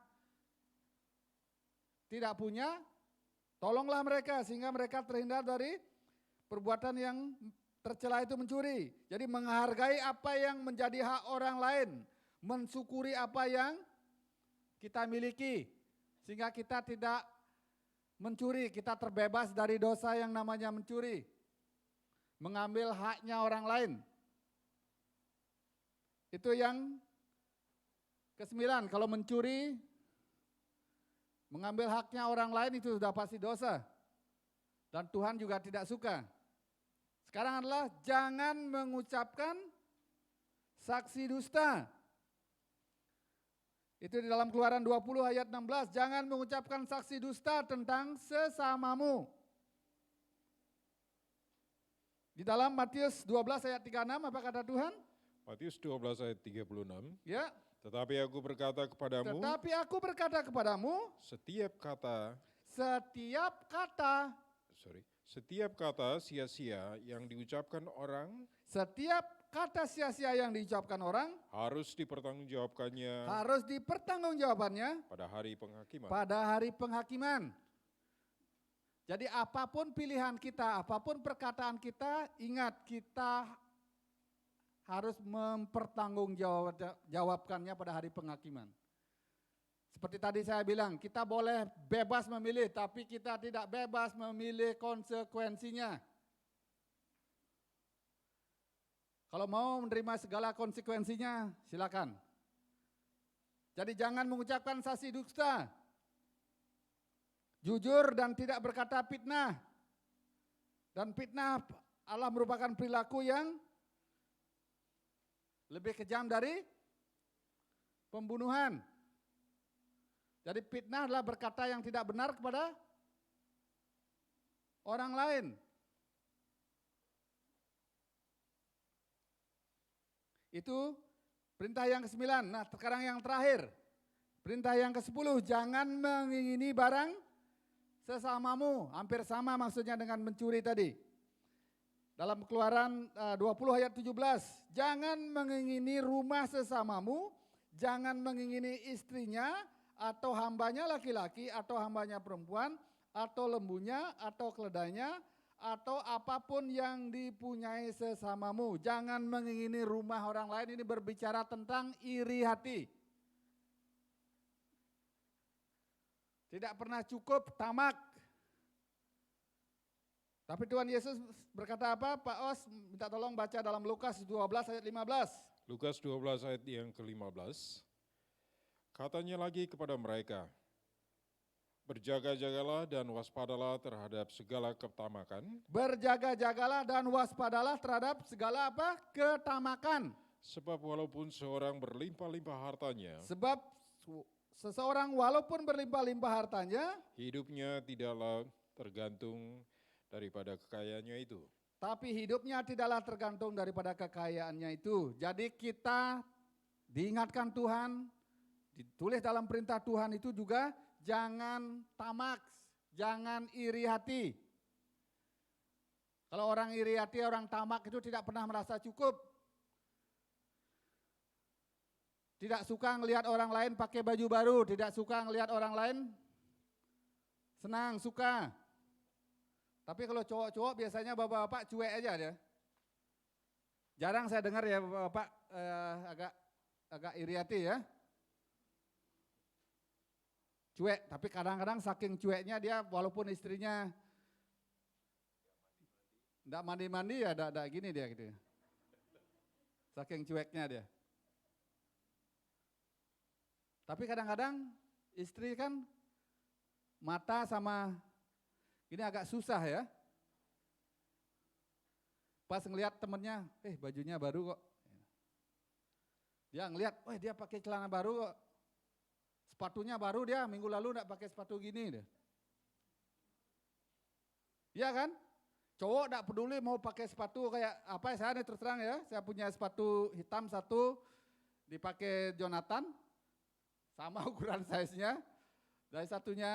S4: tidak punya, tolonglah mereka sehingga mereka terhindar dari perbuatan yang tercela itu mencuri. Jadi menghargai apa yang menjadi hak orang lain, mensyukuri apa yang kita miliki sehingga kita tidak mencuri, kita terbebas dari dosa yang namanya mencuri. Mengambil haknya orang lain. Itu yang ke-9, kalau mencuri, mengambil haknya orang lain itu sudah pasti dosa. Dan Tuhan juga tidak suka. Sekarang adalah jangan mengucapkan saksi dusta. Itu di dalam Keluaran 20 ayat 16, jangan mengucapkan saksi dusta tentang sesamamu. Di dalam Matius 12 ayat 36, apa kata Tuhan?
S5: Matius 12 ayat 36.
S4: Ya.
S5: Tetapi aku berkata kepadamu, setiap kata sia-sia yang diucapkan orang, harus dipertanggungjawabkannya pada hari penghakiman. Jadi apapun pilihan kita, apapun perkataan kita, ingat kita harus mempertanggungjawabkannya pada hari penghakiman. Seperti tadi saya bilang, kita boleh bebas memilih, tapi kita tidak bebas memilih konsekuensinya. Kalau mau menerima segala konsekuensinya, silakan. Jadi jangan mengucapkan saksi dusta, jujur dan tidak berkata fitnah. Dan fitnah adalah merupakan perilaku yang lebih kejam dari pembunuhan. Jadi fitnah adalah berkata yang tidak benar kepada orang lain. Itu perintah yang ke-9. Nah, sekarang yang terakhir. Perintah yang ke-10, jangan mengingini barang sesamamu. Hampir sama maksudnya dengan mencuri tadi. Dalam Keluaran 20 ayat 17, jangan mengingini rumah sesamamu, jangan mengingini istrinya, atau hambanya laki-laki, atau hambanya perempuan, atau lembunya, atau keledainya, atau apapun yang dipunyai sesamamu. Jangan mengingini rumah orang lain, ini berbicara tentang iri hati. Tidak pernah cukup, tamak. Tapi Tuhan Yesus berkata apa? Pak Os minta tolong baca dalam Lukas 12 ayat 15. Lukas 12 ayat yang ke-15, katanya lagi kepada mereka, berjaga-jagalah dan waspadalah terhadap segala ketamakan,
S4: Berjaga-jagalah dan waspadalah terhadap segala apa? Ketamakan.
S5: sebab walaupun seorang berlimpah-limpah hartanya,
S4: Sebab seseorang walaupun berlimpah-limpah hartanya,
S5: hidupnya tidaklah tergantung daripada kekayaannya itu.
S4: tapi hidupnya tidaklah tergantung daripada kekayaannya itu. Jadi kita diingatkan Tuhan, ditulis dalam perintah Tuhan itu juga, jangan tamak, jangan iri hati. Kalau orang iri hati, orang tamak itu tidak pernah merasa cukup. Tidak suka ngelihat orang lain pakai baju baru, tidak suka ngelihat orang lain senang, suka. Tapi kalau cowok-cowok biasanya bapak-bapak cuek aja dia. Jarang saya dengar ya bapak agak iri hati ya. Cuek, tapi kadang-kadang saking cueknya dia walaupun istrinya enggak mandi-mandi ya enggak gini dia gitu. Saking cueknya dia. Tapi kadang-kadang istri kan mata sama ini agak susah ya. Pas ngelihat temennya, bajunya baru kok. Dia ngelihat, dia pakai celana baru kok. Sepatunya baru dia, minggu lalu enggak pakai sepatu gini deh. Iya kan? Cowok enggak peduli mau pakai sepatu kayak apa, saya nih terus terang ya, saya punya sepatu hitam satu, dipakai Jonathan, sama ukuran size-nya. Dari satunya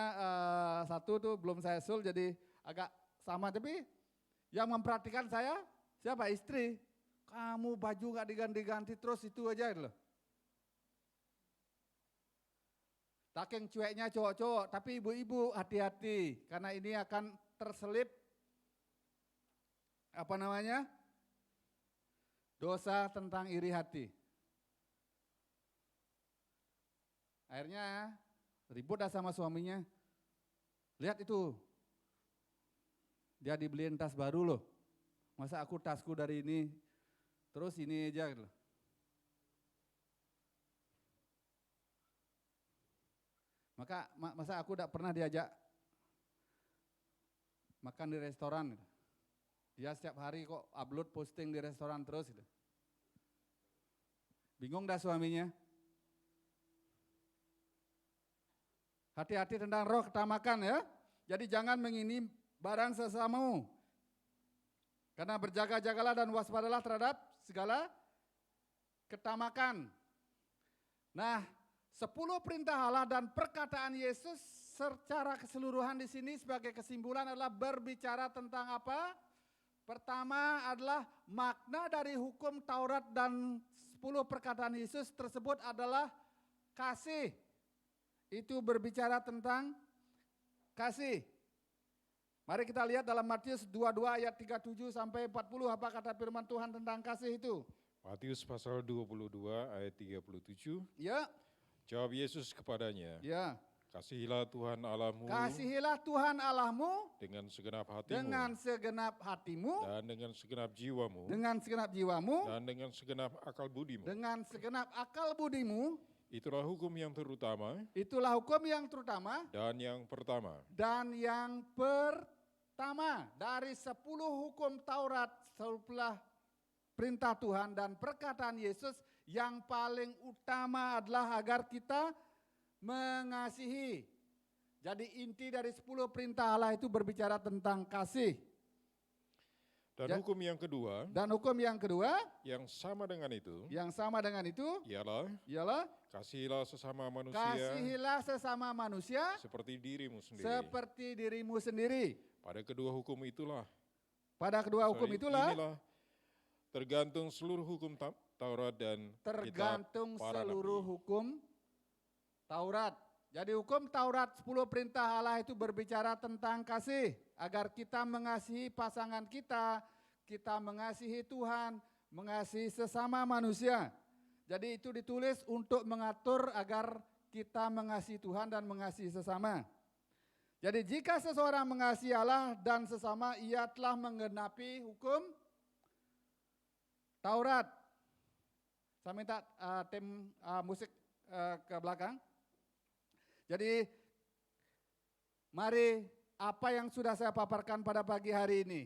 S4: satu tuh belum saya sul jadi agak sama, tapi yang memperhatikan saya siapa? Istri. Kamu baju gak diganti-ganti terus itu aja gitu loh. Saking cueknya cowok-cowok, tapi ibu-ibu hati-hati karena ini akan terselip dosa tentang iri hati. Akhirnya ribut dah sama suaminya. Lihat itu, dia dibeliin tas baru loh. Masa aku tasku dari ini, terus ini aja gitu loh. Masa aku tidak pernah diajak makan di restoran gitu. Dia setiap hari kok upload posting di restoran terus gitu. Bingung dah suaminya. Hati-hati tentang roh ketamakan ya. Jadi jangan mengini barang sesamamu. Karena berjaga-jagalah dan waspadalah terhadap segala ketamakan. Nah, 10 perintah Allah dan perkataan Yesus secara keseluruhan di sini sebagai kesimpulan adalah berbicara tentang apa? Pertama adalah makna dari hukum Taurat dan 10 perkataan Yesus tersebut adalah kasih. Itu berbicara tentang kasih. Mari kita lihat dalam Matius 22 ayat 37 sampai 40 apa kata firman Tuhan tentang kasih itu.
S5: Matius pasal 22 ayat 37.
S4: Ya.
S5: Jawab Yesus kepadanya,
S4: Ya.
S5: kasihilah Tuhan Allahmu
S4: Kasihilah Tuhan Allahmu
S5: dengan segenap hatimu,
S4: dengan segenap hatimu,
S5: dan dengan segenap jiwamu,
S4: dengan segenap jiwamu,
S5: dan dengan segenap akal budimu.
S4: dengan segenap akal budimu.
S5: Itulah hukum yang terutama
S4: Itulah hukum yang terutama
S5: dan yang pertama.
S4: dan yang pertama dari 10 hukum Taurat, 10 perintah Tuhan dan perkataan Yesus, yang paling utama adalah agar kita mengasihi. Jadi inti dari 10 perintah Allah itu berbicara tentang kasih.
S5: Dan hukum yang kedua,
S4: Dan hukum yang kedua
S5: yang sama dengan itu,
S4: ialah
S5: kasihilah sesama manusia
S4: kasihilah sesama manusia
S5: seperti dirimu sendiri.
S4: seperti dirimu sendiri.
S5: Pada kedua hukum itulah, inilah tergantung seluruh hukum Taurat dan
S4: tergantung
S5: kitab para
S4: seluruh
S5: nabi.
S4: hukum Taurat. Jadi hukum Taurat 10 perintah Allah itu berbicara tentang kasih. Agar kita mengasihi pasangan kita, kita mengasihi Tuhan, mengasihi sesama manusia. Jadi itu ditulis untuk mengatur agar kita mengasihi Tuhan dan mengasihi sesama. Jadi jika seseorang mengasihi Allah dan sesama, ia telah menggenapi hukum Taurat. Saya minta tim musik ke belakang. Jadi mari apa yang sudah saya paparkan pada pagi hari ini.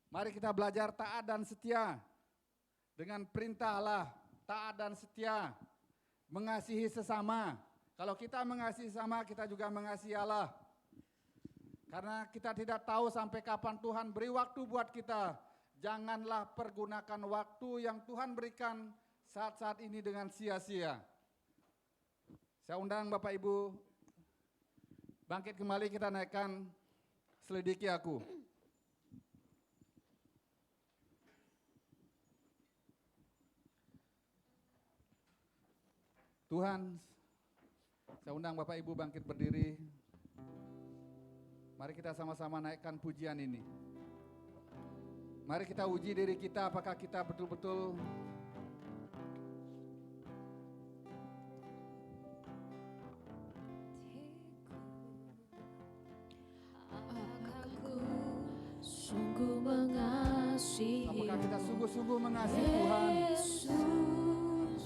S4: Mari kita belajar taat dan setia dengan perintah Allah, taat dan setia, mengasihi sesama. Kalau kita mengasihi sesama, kita juga mengasihi Allah. Karena kita tidak tahu sampai kapan Tuhan beri waktu buat kita. Janganlah pergunakan waktu yang Tuhan berikan saat-saat ini dengan sia-sia. Saya undang Bapak Ibu bangkit kembali, kita naikkan Selidiki Aku. Tuhan, saya undang Bapak Ibu bangkit berdiri. Mari kita sama-sama naikkan pujian ini. Mari kita uji diri kita apakah kita betul-betul
S3: sungguh mengasihi.
S4: apakah kita sungguh-sungguh mengasihi Tuhan.
S3: Yesus,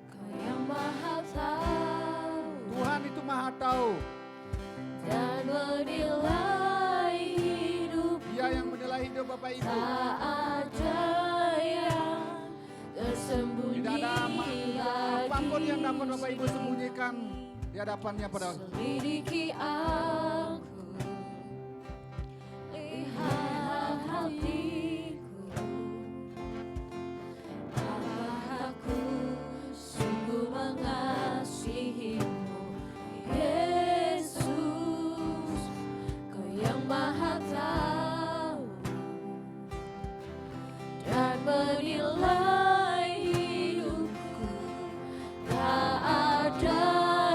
S3: Kau yang Maha Tahu
S4: Tuhan itu Maha Tahu.
S3: dan menilai hidup.
S4: Dia yang menilai hidup Bapak Ibu.
S3: Tak ada yang tersembunyi
S4: Tidak ada apapun yang dapat Bapak Ibu
S3: bagimu.
S4: sembunyikan di hadapannya pada
S3: Selidiki aku, lihat hatiku, apakah aku sungguh mengasihimu, Yesus, Kau yang Maha Tahu dan menilai hidupku. Tak ada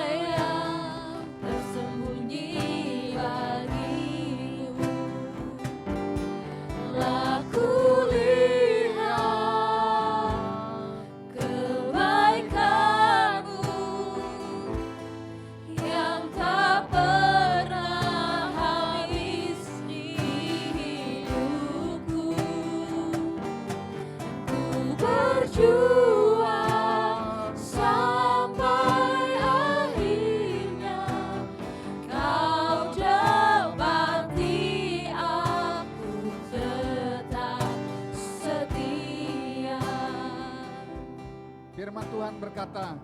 S3: yang tersembunyi bagimu. Telah kulihat kebaikan-Mu yang tak pernah habis di hidupku. Ku berjuang sampai akhirnya Kau dapati aku tetap setia.
S4: firman Tuhan berkata,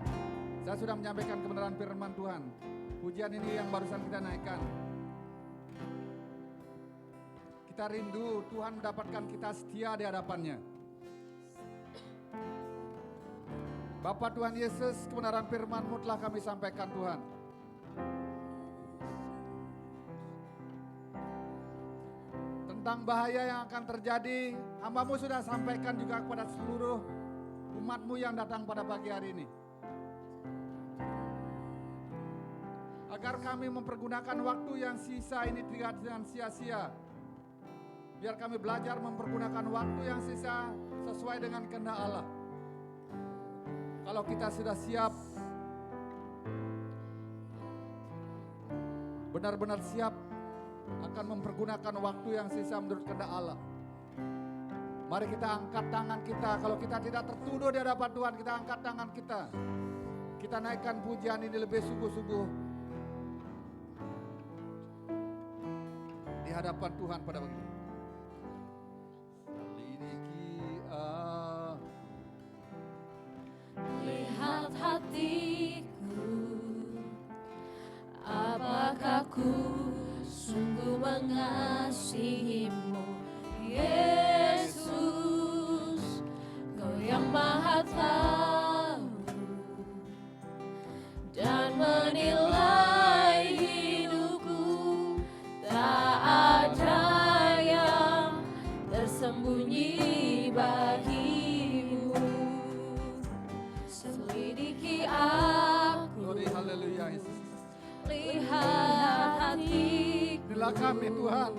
S4: saya sudah menyampaikan kebenaran firman Tuhan. Pujian ini yang barusan kita naikkan. Kita rindu Tuhan mendapatkan kita setia di hadapannya. Bapa Tuhan Yesus, kebenaran firman-Mu telah kami sampaikan Tuhan. Tentang bahaya yang akan terjadi, hamba-Mu sudah sampaikan juga kepada seluruh umat-Mu yang datang pada pagi hari ini. Agar kami mempergunakan waktu yang sisa ini tidak dengan sia-sia. Biar kami belajar mempergunakan waktu yang sisa sesuai dengan kehendak Allah. Kalau kita sudah siap, benar-benar siap akan mempergunakan waktu yang sisa menurut kehendak Allah. Mari kita angkat tangan kita. Kalau kita tidak tertuduh di hadapan Tuhan, kita angkat tangan kita. Kita naikkan pujian ini lebih sungguh-sungguh di hadapan Tuhan pada pagi ini. Selidiki
S3: Lihat hatiku, apakah ku sungguh mengasihimu, Yesus, Kau yang Maha Tahu dan menilai hidupku. Tak ada yang tersembunyi bagimu. Selidiki aku,
S4: Glory haleluya Yesus.
S3: lihat hatiku.
S4: Inilah kami Tuhan.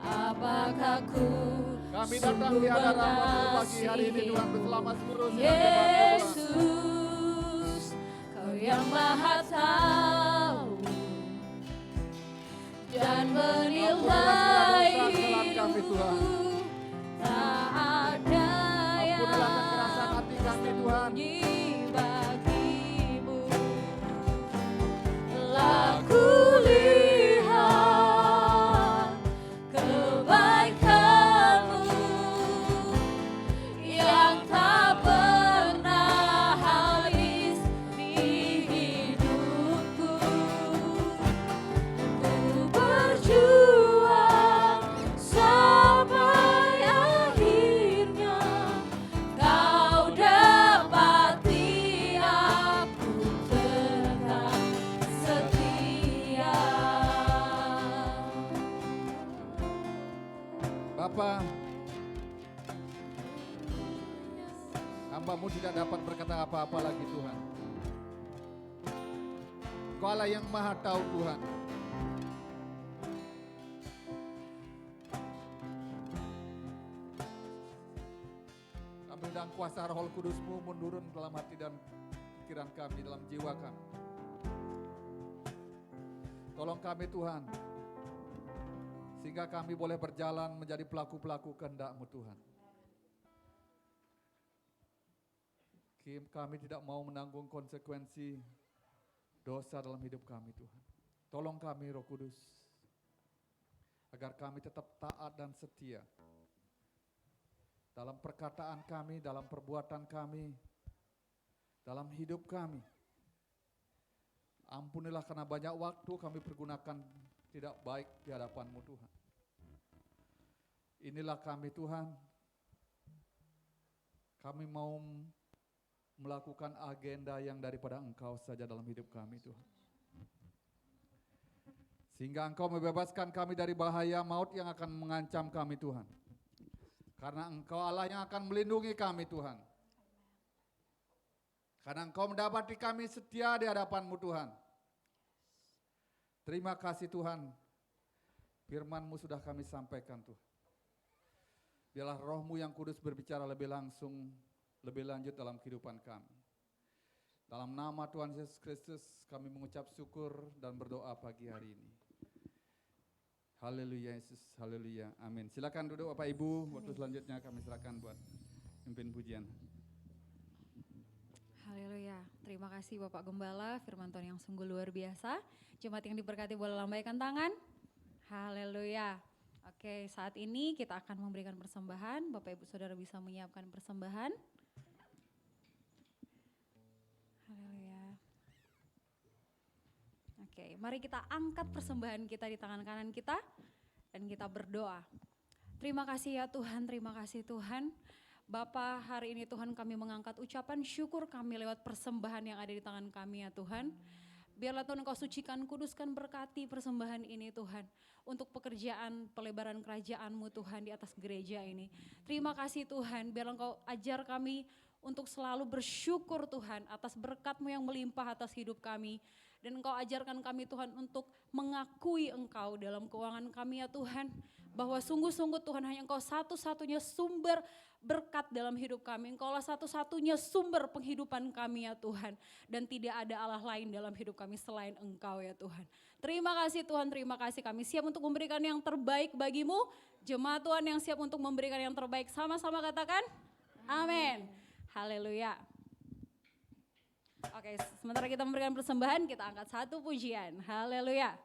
S3: Apakah ku
S4: Kami datang di hadapan-Mu pagi hari ini Tuhan bersama seluruh sidang jemaat
S3: Yesus, Kau yang Maha Tahu dan menilai
S4: Ampunilah segala dosa, kesalahan kami, Tuhan.
S3: hidupku. Tak ada
S4: Ampunilah
S3: yang
S4: Bapa, hamba-Mu tidak dapat berkata apa-apa lagi Tuhan. Engkau Allah yang maha tahu Tuhan. Kami undang kuasa Roh Kudus-Mu menurun dalam hati dan pikiran kami, dalam jiwa kami. Tolong kami Tuhan, sehingga kami boleh berjalan menjadi pelaku-pelaku kehendak-Mu Tuhan. Kami tidak mau menanggung konsekuensi dosa dalam hidup kami Tuhan. Tolong kami Roh Kudus, agar kami tetap taat dan setia dalam perkataan kami, dalam perbuatan kami, dalam hidup kami. Ampunilah karena banyak waktu kami pergunakan tidak baik di hadapan-Mu Tuhan. Inilah kami Tuhan, kami mau melakukan agenda yang daripada Engkau saja dalam hidup kami Tuhan. Sehingga Engkau membebaskan kami dari bahaya maut yang akan mengancam kami Tuhan. Karena Engkau Allah yang akan melindungi kami Tuhan. Karena Engkau mendapati kami setia di hadapan-Mu Tuhan. Terima kasih Tuhan, firman-Mu sudah kami sampaikan Tuhan. Biarlah Roh-Mu yang kudus berbicara lebih langsung, lebih lanjut dalam kehidupan kami. Dalam nama Tuhan Yesus Kristus kami mengucap syukur dan berdoa pagi hari ini. Haleluya Yesus, haleluya, amin. Silakan duduk Bapak Ibu, waktu selanjutnya kami silakan buat pimpin pujian.
S1: Haleluya, terima kasih Bapak Gembala, firman Tuhan yang sungguh luar biasa. Jemaat yang diberkati boleh lambaikan tangan. Haleluya. Oke, saat ini kita akan memberikan persembahan. Bapak Ibu Saudara bisa menyiapkan persembahan. Haleluya. Oke, mari kita angkat persembahan kita di tangan kanan kita dan kita berdoa. Terima kasih ya Tuhan, terima kasih Tuhan. Bapa, hari ini Tuhan kami mengangkat ucapan syukur kami lewat persembahan yang ada di tangan kami ya Tuhan. Biarlah Tuhan Engkau sucikan, kuduskan, berkati persembahan ini Tuhan. Untuk pekerjaan pelebaran kerajaan-Mu Tuhan di atas gereja ini. Terima kasih Tuhan, biarlah Engkau ajar kami untuk selalu bersyukur Tuhan atas berkat-Mu yang melimpah atas hidup kami. Dan Engkau ajarkan kami Tuhan untuk mengakui Engkau dalam keuangan kami ya Tuhan. Bahwa sungguh-sungguh Tuhan hanya Engkau satu-satunya sumber berkat dalam hidup kami. Engkaulah satu-satunya sumber penghidupan kami ya Tuhan. Dan tidak ada Allah lain dalam hidup kami selain Engkau ya Tuhan. Terima kasih Tuhan, terima kasih. Kami siap untuk memberikan yang terbaik bagimu. Jemaat Tuhan yang siap untuk memberikan yang terbaik, sama-sama katakan amin. Haleluya. Oke, sementara kita memberikan persembahan, kita angkat satu pujian. Haleluya.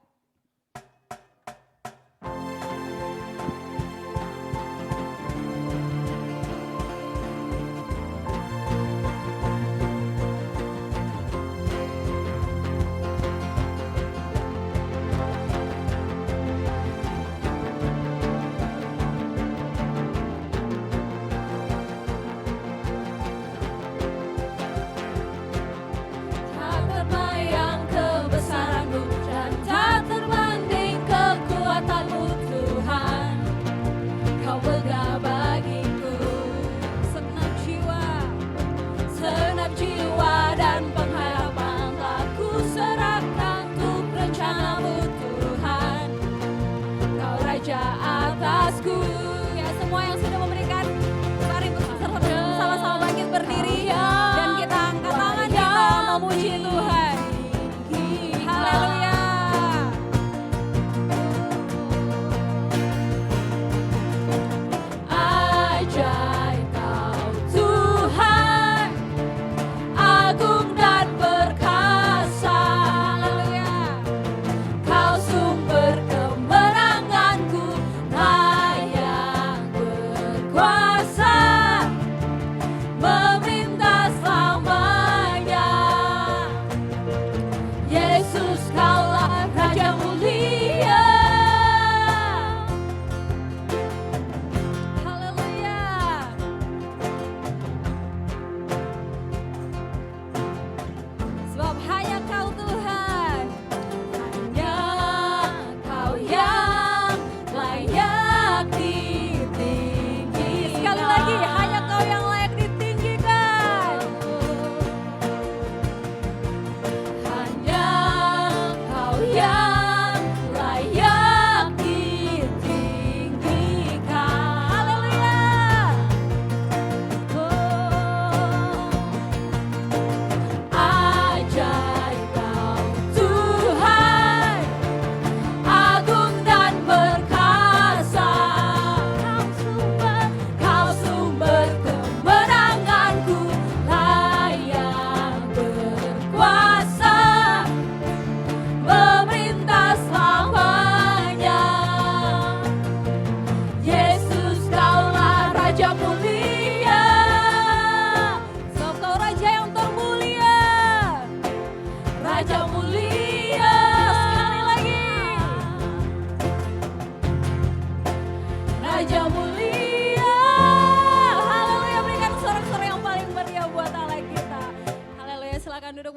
S3: Tak terbayang kebesaran-Mu dan tak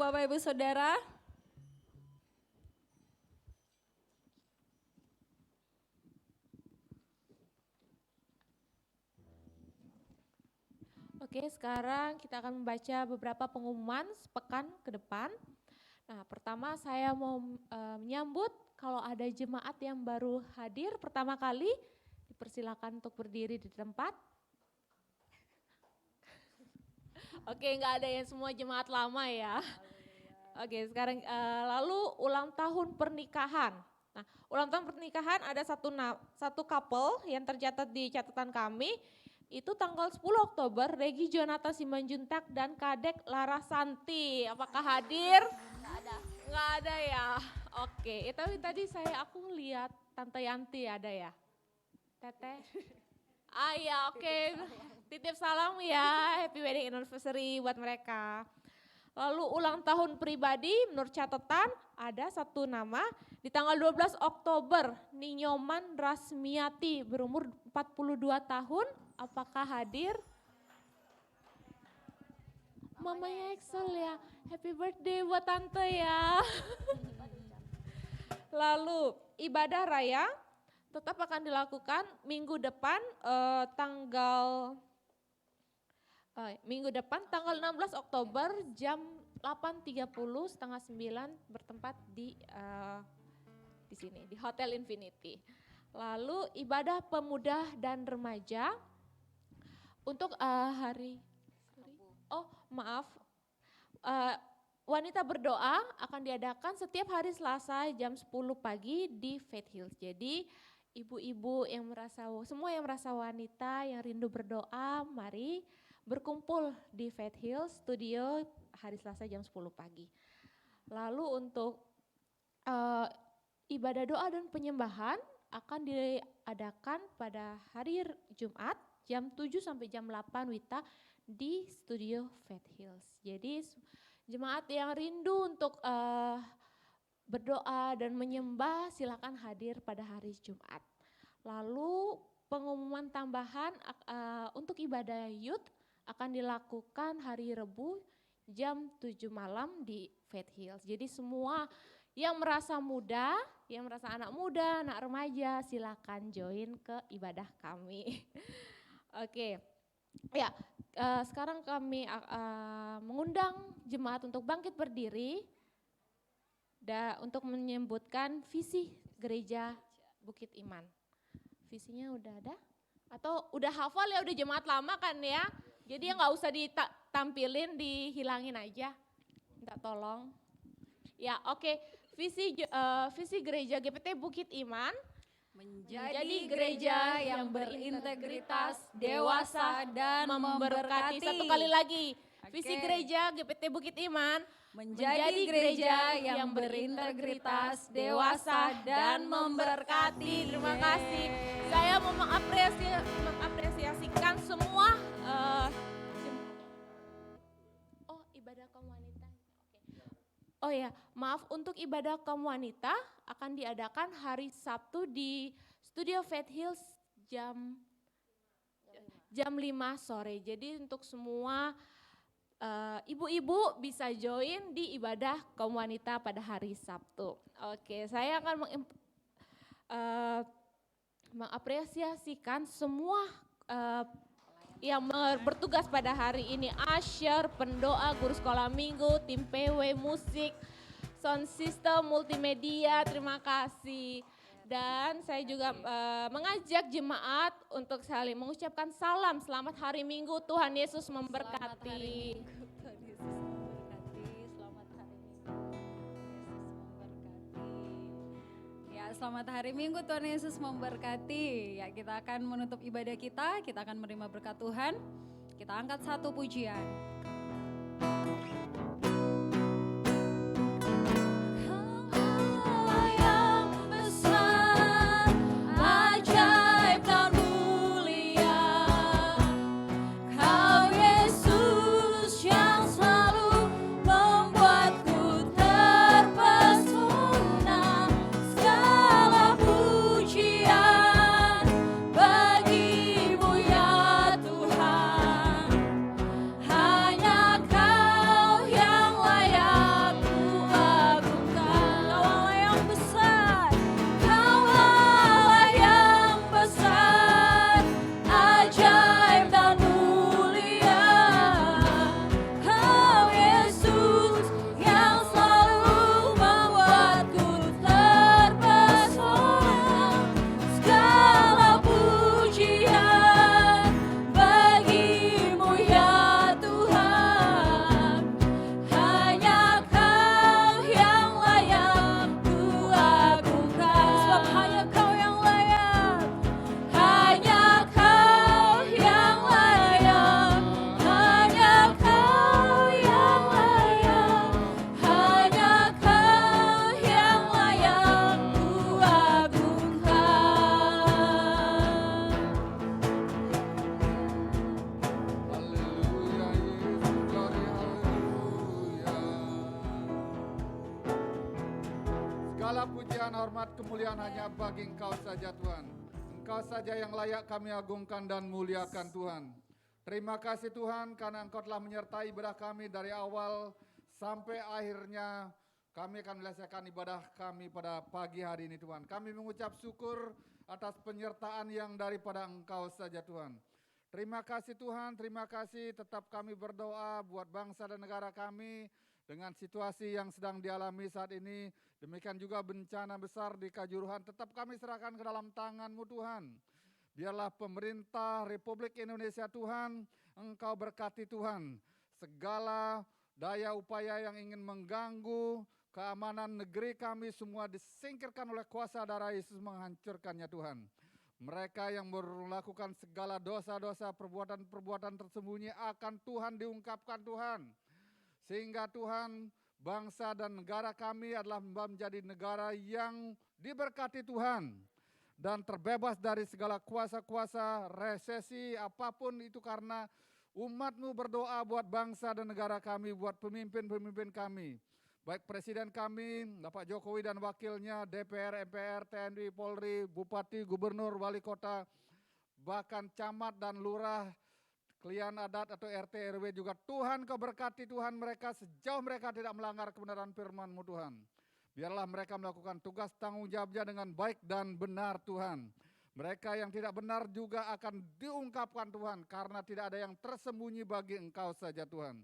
S1: Bapak Ibu Saudara.
S2: Oke, sekarang kita akan membaca beberapa pengumuman sepekan ke depan. Nah, pertama saya mau menyambut kalau ada jemaat yang baru hadir pertama kali, dipersilakan untuk berdiri di tempat. Oke, nggak ada yang semua jemaat lama ya. Oke, sekarang lalu ulang tahun pernikahan. Nah, ulang tahun pernikahan ada satu couple yang tercatat di catatan kami. Itu tanggal 10 Oktober, Regi Jonathan Simanjuntak dan Kadek Lara Santi. Apakah hadir? Nggak ada ya. Oke, tapi tadi aku lihat Tante Yanti ada ya. Teteh. Ah ya, oke. Titip salam ya, happy wedding anniversary buat mereka. Lalu ulang tahun pribadi menurut catatan ada satu nama di tanggal 12 Oktober, Ninyoman Rasmiati berumur 42 tahun. Apakah hadir? Mamanya Excel ya, happy birthday buat tante ya. Lalu ibadah raya tetap akan dilakukan minggu depan tanggal 16 Oktober jam 8.30 setengah 9 bertempat di sini di Hotel Infinity. Lalu ibadah pemuda dan remaja untuk wanita berdoa akan diadakan setiap hari Selasa jam 10 pagi di Faith Hills. Jadi ibu-ibu semua yang merasa wanita yang rindu berdoa, mari berkumpul di Faith Hills Studio hari Selasa jam 10 pagi. Lalu untuk ibadah doa dan penyembahan akan diadakan pada hari Jumat jam 7 sampai jam 8 WITA di Studio Faith Hills. Jadi jemaat yang rindu untuk berdoa dan menyembah silakan hadir pada hari Jumat. Lalu pengumuman tambahan untuk ibadah youth akan dilakukan hari Rabu jam 7 malam di Faith Hills. Jadi semua yang merasa muda, yang merasa anak muda, anak remaja silakan join ke ibadah kami. Oke, ya sekarang kami mengundang jemaat untuk bangkit berdiri untuk menyebutkan visi gereja Bukit Iman. Visinya udah ada? Atau udah hafal ya, udah jemaat lama kan ya? Jadi ya nggak usah ditampilin, dihilangin aja. Minta tolong. Ya oke, visi gereja GPT Bukit Iman.
S1: Menjadi gereja yang berintegritas, dewasa, dan memberkati.
S2: Satu kali lagi, visi gereja GPT Bukit Iman.
S1: Menjadi gereja yang berintegritas, dewasa, dan memberkati.
S2: Terima kasih. Saya mau mengapresiasikan semua ibadah kaum wanita. Oh ya, maaf, untuk ibadah kaum wanita akan diadakan hari Sabtu di Studio Faith Hills jam 5 sore. Jadi untuk semua ibu-ibu bisa join di ibadah kaum wanita pada hari Sabtu. Oke, saya akan mengapresiasikan semua yang bertugas pada hari ini. Usher, pendoa, guru sekolah minggu, tim PW, musik, sound system, multimedia, terima kasih. Dan saya juga mengajak jemaat untuk saling mengucapkan salam selamat hari Minggu, Tuhan Yesus memberkati.
S1: Tuhan Yesus memberkati, selamat hari Minggu, Yesus memberkati. Ya, selamat hari Minggu, Tuhan Yesus memberkati. Ya, kita akan menutup ibadah kita akan menerima berkat Tuhan. Kita angkat satu pujian.
S3: Bagimu ya Tuhan,
S4: Kemuliaan, hormat, kemuliaan hanya bagi Engkau saja Tuhan. Engkau saja yang layak kami agungkan dan muliakan Tuhan. Terima kasih Tuhan karena Engkau telah menyertai ibadah kami dari awal sampai akhirnya kami akan menyelesaikan ibadah kami pada pagi hari ini Tuhan. Kami mengucap syukur atas penyertaan yang daripada Engkau saja Tuhan. Terima kasih Tuhan, terima kasih. Tetap kami berdoa buat bangsa dan negara kami dengan situasi yang sedang dialami saat ini. Demikian juga bencana besar di Kanjuruhan. Tetap kami serahkan ke dalam tangan-Mu Tuhan. Biarlah pemerintah Republik Indonesia Tuhan, Engkau berkati Tuhan. Segala daya upaya yang ingin mengganggu keamanan negeri kami semua disingkirkan oleh kuasa darah Yesus menghancurkannya Tuhan. Mereka yang melakukan segala dosa-dosa perbuatan-perbuatan tersembunyi akan Tuhan diungkapkan Tuhan. Sehingga Tuhan bangsa dan negara kami adalah menjadi negara yang diberkati Tuhan. Dan terbebas dari segala kuasa-kuasa resesi apapun itu karena umat-Mu berdoa buat bangsa dan negara kami, buat pemimpin-pemimpin kami. Baik Presiden kami, Bapak Jokowi dan wakilnya, DPR, MPR, TNI, Polri, Bupati, Gubernur, Wali Kota, bahkan camat dan lurah, klien adat atau RT RW juga Tuhan Kau berkati Tuhan mereka sejauh mereka tidak melanggar kebenaran firman-Mu Tuhan. Biarlah mereka melakukan tugas tanggung jawabnya dengan baik dan benar Tuhan. Mereka yang tidak benar juga akan diungkapkan Tuhan karena tidak ada yang tersembunyi bagi Engkau saja Tuhan.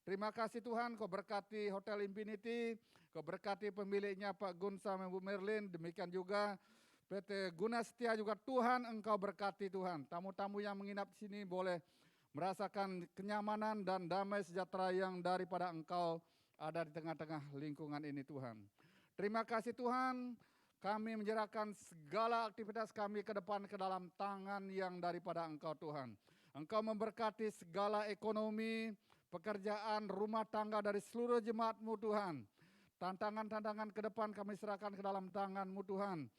S4: Terima kasih Tuhan Kau berkati Hotel Infinity, Kau berkati pemiliknya Pak Gun sama Bu Merlin, demikian juga PT Guna Setia juga Tuhan Engkau berkati Tuhan. Tamu-tamu yang menginap di sini boleh merasakan kenyamanan dan damai sejahtera yang daripada Engkau ada di tengah-tengah lingkungan ini Tuhan. Terima kasih Tuhan, kami menyerahkan segala aktivitas kami ke depan ke dalam tangan yang daripada Engkau Tuhan. Engkau memberkati segala ekonomi, pekerjaan, rumah tangga dari seluruh jemaat-Mu Tuhan. Tantangan-tantangan ke depan kami serahkan ke dalam tangan-Mu Tuhan.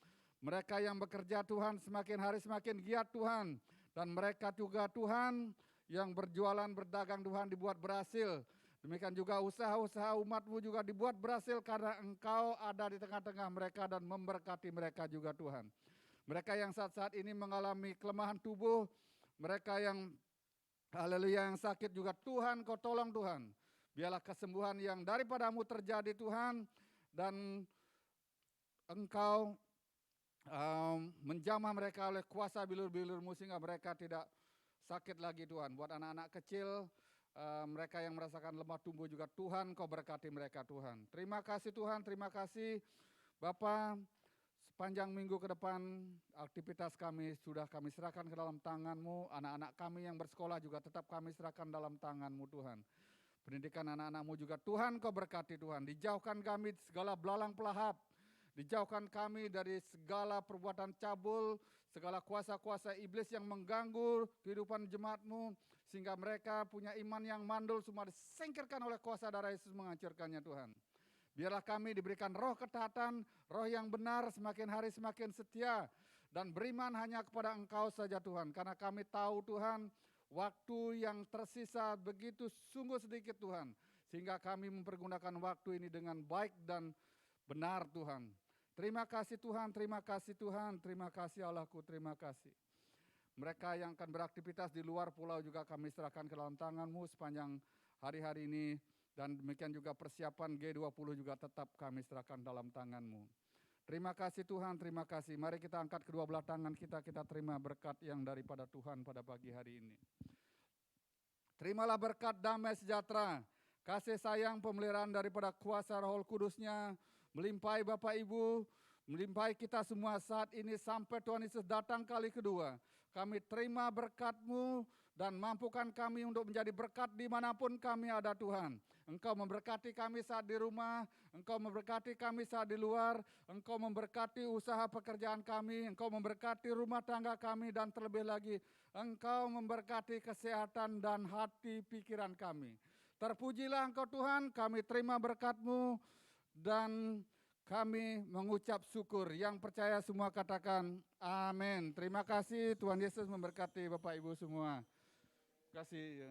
S4: Mereka yang bekerja Tuhan semakin hari semakin giat Tuhan. Dan mereka juga Tuhan yang berjualan, berdagang Tuhan dibuat berhasil. Demikian juga usaha-usaha umat-Mu juga dibuat berhasil karena Engkau ada di tengah-tengah mereka dan memberkati mereka juga Tuhan. Mereka yang saat-saat ini mengalami kelemahan tubuh, mereka yang haleluya yang sakit juga Tuhan Kau tolong Tuhan. Biarlah kesembuhan yang daripada-Mu terjadi Tuhan dan Engkau menjamah mereka oleh kuasa bilur-bilur-Mu sehingga mereka tidak sakit lagi Tuhan. Buat anak-anak kecil, mereka yang merasakan lemah tumbuh juga Tuhan Kau berkati mereka Tuhan. Terima kasih Tuhan, terima kasih Bapa. Sepanjang minggu ke depan aktivitas kami sudah kami serahkan ke dalam tangan-Mu. Anak-anak kami yang bersekolah juga tetap kami serahkan dalam tangan-Mu Tuhan. Pendidikan anak-anak-Mu juga Tuhan Kau berkati Tuhan. Dijauhkan kami segala belalang pelahap. Dijauhkan kami dari segala perbuatan cabul, segala kuasa-kuasa iblis yang mengganggu kehidupan jemaat-Mu. Sehingga mereka punya iman yang mandul semua disingkirkan oleh kuasa darah Yesus menghancurkannya Tuhan. Biarlah kami diberikan roh ketaatan, roh yang benar semakin hari semakin setia. Dan beriman hanya kepada Engkau saja Tuhan. Karena kami tahu Tuhan waktu yang tersisa begitu sungguh sedikit Tuhan. Sehingga kami mempergunakan waktu ini dengan baik dan benar Tuhan. Terima kasih Tuhan, terima kasih Tuhan, terima kasih Allahku, terima kasih. Mereka yang akan beraktivitas di luar pulau juga kami serahkan ke dalam tangan-Mu sepanjang hari-hari ini. Dan demikian juga persiapan G20 juga tetap kami serahkan dalam tangan-Mu. Terima kasih Tuhan, terima kasih. Mari kita angkat kedua belah tangan kita terima berkat yang daripada Tuhan pada pagi hari ini. Terimalah berkat damai sejahtera, kasih sayang pemeliharaan daripada kuasa Roh Kudus-Nya, melimpahi Bapak Ibu, melimpahi kita semua saat ini sampai Tuhan Yesus datang kali kedua. Kami terima berkat-Mu dan mampukan kami untuk menjadi berkat dimanapun kami ada Tuhan. Engkau memberkati kami saat di rumah, Engkau memberkati kami saat di luar, Engkau memberkati usaha pekerjaan kami, Engkau memberkati rumah tangga kami dan terlebih lagi Engkau memberkati kesehatan dan hati pikiran kami. Terpujilah Engkau Tuhan, kami terima berkat-Mu dan kami mengucap syukur. Yang percaya semua katakan amin. Terima kasih, Tuhan Yesus memberkati Bapak Ibu semua. Terima kasih.